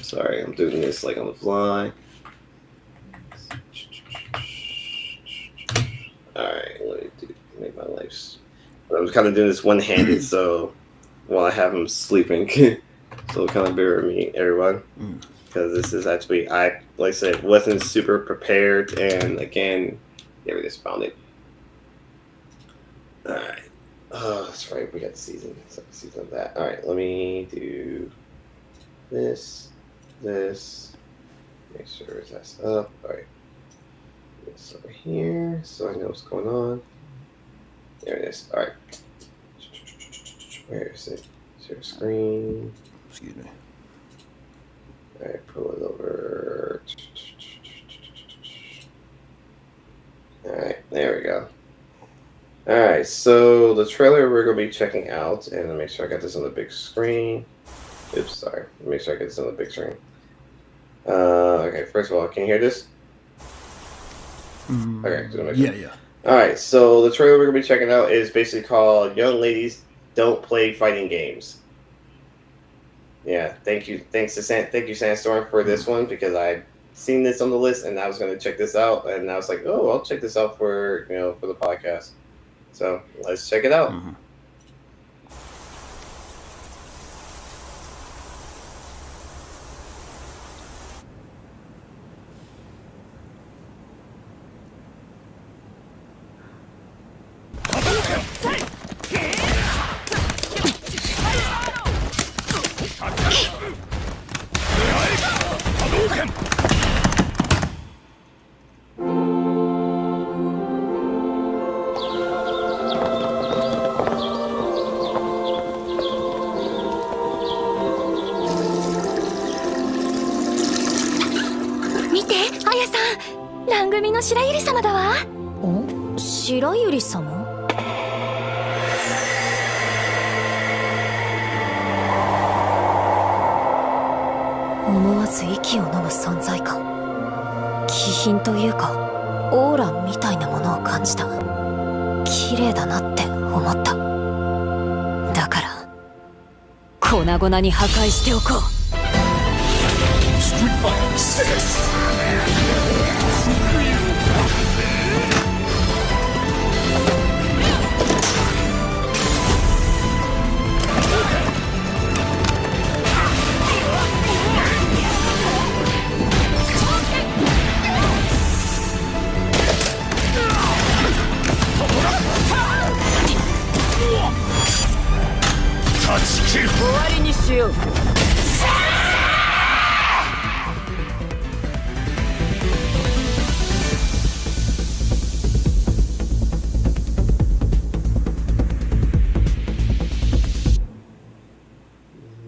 [SPEAKER 1] Sorry, I'm doing this like on the fly. All right, let me make my life. I'm kind of doing this one-handed, so while I have him sleeping, so kind of bear with me, everyone, because this is actually like I said, wasn't super prepared, and again, yeah, we just found it. All right. Oh, that's right. We got the season. So season of that. All right. Let me do this. Make sure that's up. All right. This over here, so I know what's going on. There it is. All right. Where is it? Share screen.
[SPEAKER 2] Excuse me.
[SPEAKER 1] All right. Pull it over. All right. There we go. All right, so the trailer we're going to be checking out, and I'll make sure I got this on the big screen. Oops, sorry. Make sure I get this on the big screen. Okay, first of all, can you hear this? Okay, just make sure.
[SPEAKER 2] Yeah.
[SPEAKER 1] All right, so the trailer we're going to be checking out is basically called "Young Ladies Don't Play Fighting Games." Yeah, thank you Sandstorm for this one, because I seen this on the list and I was going to check this out, and I was like, oh, I'll check this out for for the podcast. So let's check it out.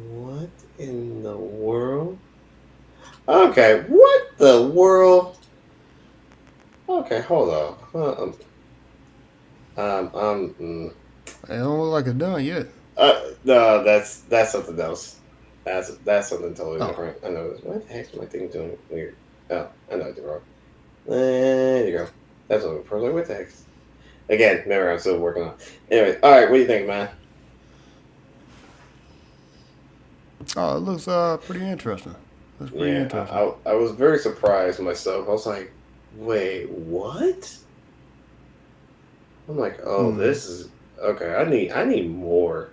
[SPEAKER 1] What in the world? Okay, what the world? Okay, hold on.
[SPEAKER 2] It don't look like it's done yet.
[SPEAKER 1] No, that's something else. That's something totally different. I know this. What the heck is my thing doing weird? Oh, I know I did wrong. There you go. That's what I was like. What the heck? Again, remember, I'm still working on it. Anyway, all right. What do you think, man?
[SPEAKER 2] Oh, it looks pretty interesting. That's pretty interesting.
[SPEAKER 1] I was very surprised myself. I was like, wait, what? I'm like, oh, this is okay. I need more,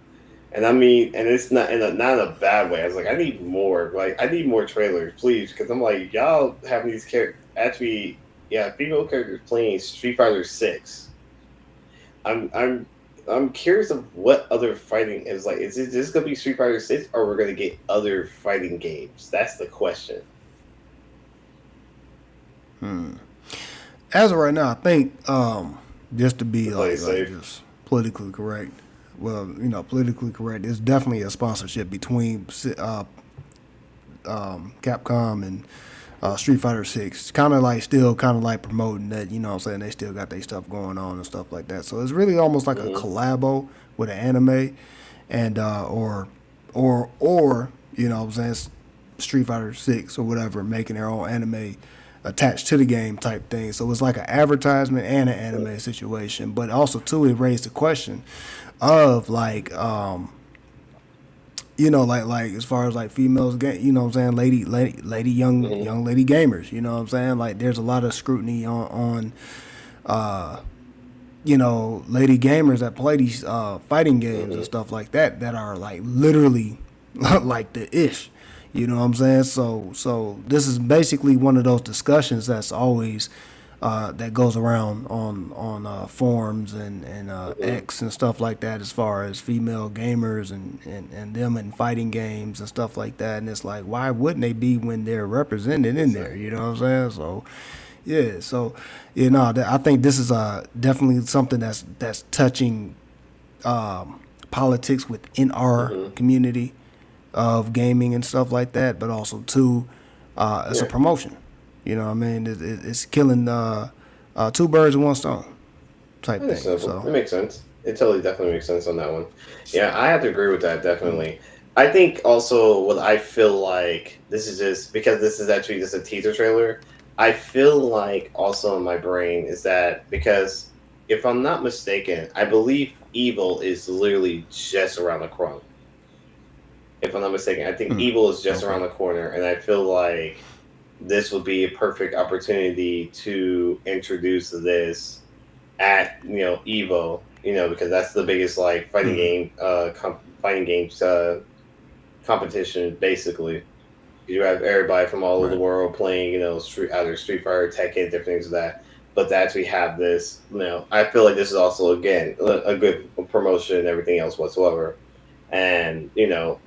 [SPEAKER 1] and I mean, and it's not not in a bad way. I was like, I need more. Like, I need more trailers, please, because I'm like, y'all having these characters actually, female characters playing Street Fighter 6. I'm curious of what other fighting is like. Is it just gonna be Street Fighter 6, or we're gonna get other fighting games? That's the question.
[SPEAKER 2] As of right now, I think just to be like
[SPEAKER 1] safe.
[SPEAKER 2] just politically correct. Well, politically correct. It's definitely a sponsorship between Capcom and Street Fighter 6. Kind of like promoting that. You know what I'm saying? They still got their stuff going on and stuff like that. So it's really almost like a collabo with an anime, and or or you know what I'm saying, Street Fighter 6 or whatever, making their own anime attached to the game type thing. So it's like an advertisement and an anime situation. But also too, it raised the question of like you know, like as far as like females, you know what I'm saying, lady,
[SPEAKER 1] Hmm.
[SPEAKER 2] young lady gamers, you know what I'm saying. Like there's a lot of scrutiny on you know, lady gamers that play these fighting games and
[SPEAKER 1] Hmm.
[SPEAKER 2] stuff like that are like literally like the ish. You know what I'm saying? So this is basically one of those discussions that's always that goes around on forums and
[SPEAKER 1] Hmm.
[SPEAKER 2] X and stuff like that, as far as female gamers and them in fighting games and stuff like that. And it's like, why wouldn't they be when they're represented in there? You
[SPEAKER 1] Exactly.
[SPEAKER 2] know what I'm saying? So yeah, so you know, I think this is definitely something that's touching politics within our
[SPEAKER 1] Hmm.
[SPEAKER 2] community of gaming and stuff like that, but also too, it's a
[SPEAKER 1] Yeah.
[SPEAKER 2] promotion. You know what I mean? It's killing two birds with one stone type thing.
[SPEAKER 1] Understandable.
[SPEAKER 2] So
[SPEAKER 1] It makes sense. It totally definitely makes sense on that one. Yeah, I have to agree with that definitely. I think also what I feel like this is just because this is actually just a teaser trailer. I feel like also in my brain is that because if I'm not mistaken, I believe evil is literally just around the corner. If I'm not mistaken, I think evil is just around
[SPEAKER 2] okay.
[SPEAKER 1] the corner, and I feel like this would be a perfect opportunity to introduce this at Evo, because that's the biggest like fighting games competition basically. You have everybody from all over the
[SPEAKER 2] Right.
[SPEAKER 1] world playing, either Street Fighter, Tekken, different things of that. But to actually have this, I feel like this is also again a good promotion and everything else whatsoever. And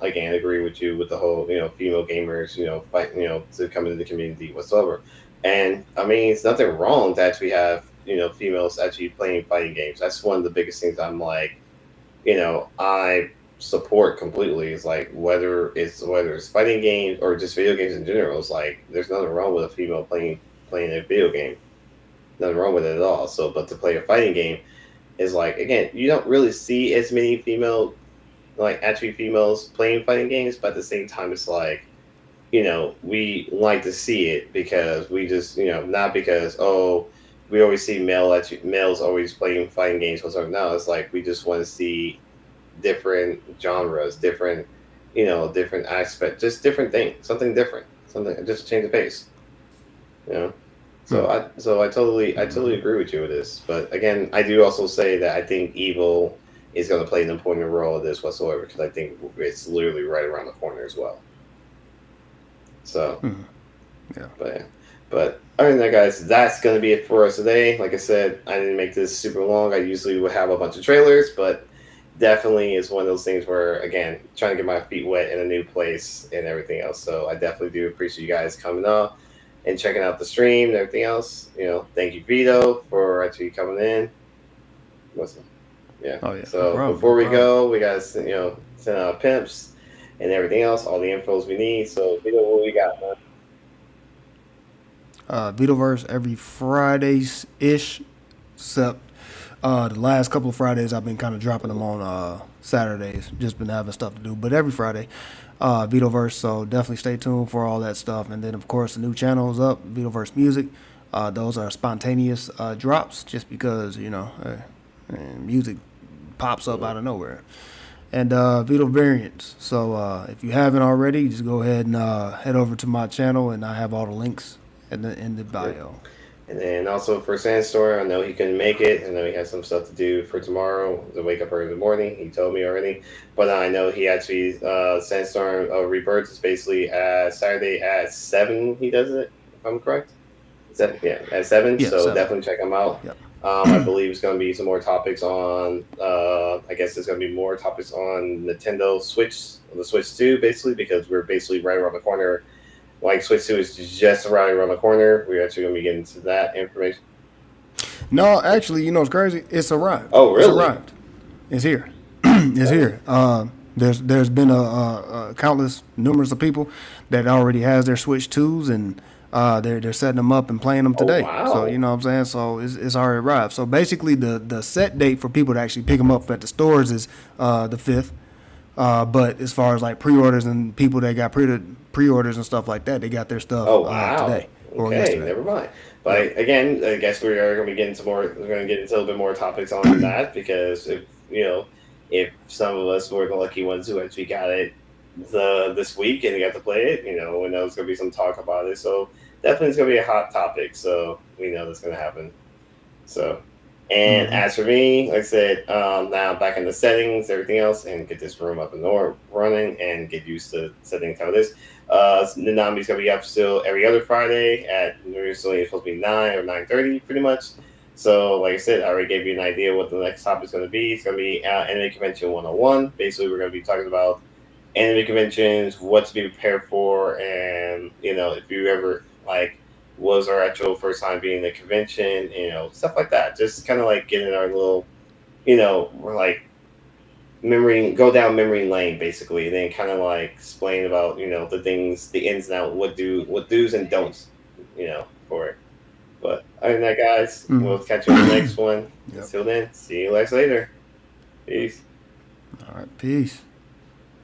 [SPEAKER 1] again, agree with you with the whole female gamers fight to come into the community whatsoever. And I mean, it's nothing wrong to actually have females actually playing fighting games. That's one of the biggest things I'm like I support completely. Is like whether it's fighting games or just video games in general. It's like there's nothing wrong with a female playing a video game. Nothing wrong with it at all. So, but to play a fighting game is like again, you don't really see as many actually females playing fighting games, but at the same time, it's like we like to see it because we just not because we always see males always playing fighting games whatsoever. No, it's like we just want to see different genres, different aspects, just different things, something different, something just to change the pace. You know. So I totally agree with you with this. But again, I do also say that I think evil is going to play an important role in this whatsoever because I think it's literally right around the corner as well. So,
[SPEAKER 2] Yeah.
[SPEAKER 1] but yeah. But other than that, guys, that's going to be it for us today. Like I said, I didn't make this super long. I usually would have a bunch of trailers, but definitely is one of those things where, again, trying to get my feet wet in a new place and everything else. So I definitely do appreciate you guys coming up and checking out the stream and everything else. Thank you, Vito, for actually coming in. What's Yeah.
[SPEAKER 2] Oh yeah. No
[SPEAKER 1] So
[SPEAKER 2] problem. No
[SPEAKER 1] before we
[SPEAKER 2] problem.
[SPEAKER 1] go, we got to send out pimps and everything else, all the infos we need. So Vito, what we got, man?
[SPEAKER 2] Vitoverse every Fridays ish, except the last couple of Fridays I've been kind of dropping them
[SPEAKER 1] Mhm.
[SPEAKER 2] on Saturdays. Just been having stuff to do, but every Friday, Vitoverse. So definitely stay tuned for all that stuff. And then of course the new channel is up, Vitoverse Music. Those are spontaneous drops, just because music pops up
[SPEAKER 1] Mhm.
[SPEAKER 2] out of nowhere. And Vito variants. So if you haven't already, just go ahead and head over to my channel, and I have all the links in the
[SPEAKER 1] Yep.
[SPEAKER 2] bio.
[SPEAKER 1] And then also for Sandstorm, I know he couldn't make it. I know he has some stuff to do for tomorrow to wake up early in the morning. He told me already. But I know he actually, Sandstorm Rebirth is basically Saturday at 7. He does it, if I'm correct. Yeah, at 7.
[SPEAKER 2] Yeah,
[SPEAKER 1] So
[SPEAKER 2] 7.
[SPEAKER 1] definitely check him out.
[SPEAKER 2] Yep.
[SPEAKER 1] I believe it's going to be some more topics on, I guess there's going to be more topics on Nintendo Switch, the Switch 2, basically, because we're basically right around the corner. Like Switch 2 is just around the corner. We're actually going to be getting to that information.
[SPEAKER 2] No, actually, you know it's crazy. It's arrived.
[SPEAKER 1] Oh,
[SPEAKER 2] It's
[SPEAKER 1] really?
[SPEAKER 2] arrived. It's here. It's
[SPEAKER 1] Oh,
[SPEAKER 2] here. There's been a countless numerous of people that already has their Switch twos, and they're setting them up and playing them
[SPEAKER 1] oh
[SPEAKER 2] today. So you
[SPEAKER 1] wow.
[SPEAKER 2] know what I'm saying. So it's already arrived. So basically, the set date for people to actually pick them up at the stores is the 5th. But as far as like pre-orders and people that got pre-orders and stuff like that, they got their stuff
[SPEAKER 1] Oh wow.
[SPEAKER 2] today or
[SPEAKER 1] Okay,
[SPEAKER 2] yesterday.
[SPEAKER 1] never mind.
[SPEAKER 2] Yep.
[SPEAKER 1] But again, I guess we are going to be getting some more. We're going to get into a little bit more topics on that because if some of us were the lucky ones who actually got it this week and got to play it, we know there's going to be some talk about it. So definitely it's going to be a hot topic. So we know that's going to happen. So, and
[SPEAKER 2] Hmm.
[SPEAKER 1] as for me, like I said, now back in the settings, everything else, and get this room up and running and get used to settings how it is. Noonami's gonna be up still every other Friday at originally it's supposed to be 9 or 9:30, pretty much. So, like I said, I already gave you an idea what the next topic is going to be. It's going to be Anime Convention 101. Basically, we're going to be talking about anime conventions, what to be prepared for, and if you ever was our actual first time being in a convention, stuff like that. Just kind of like getting our little, we're like go down memory lane basically, and then kind of like explain about the things, the ins and outs, what do's and don'ts, for it. But other than that, guys,
[SPEAKER 2] Hmm.
[SPEAKER 1] we'll catch you on the next one.
[SPEAKER 2] Yep.
[SPEAKER 1] Until then, see you guys later. Peace.
[SPEAKER 2] All right. Peace.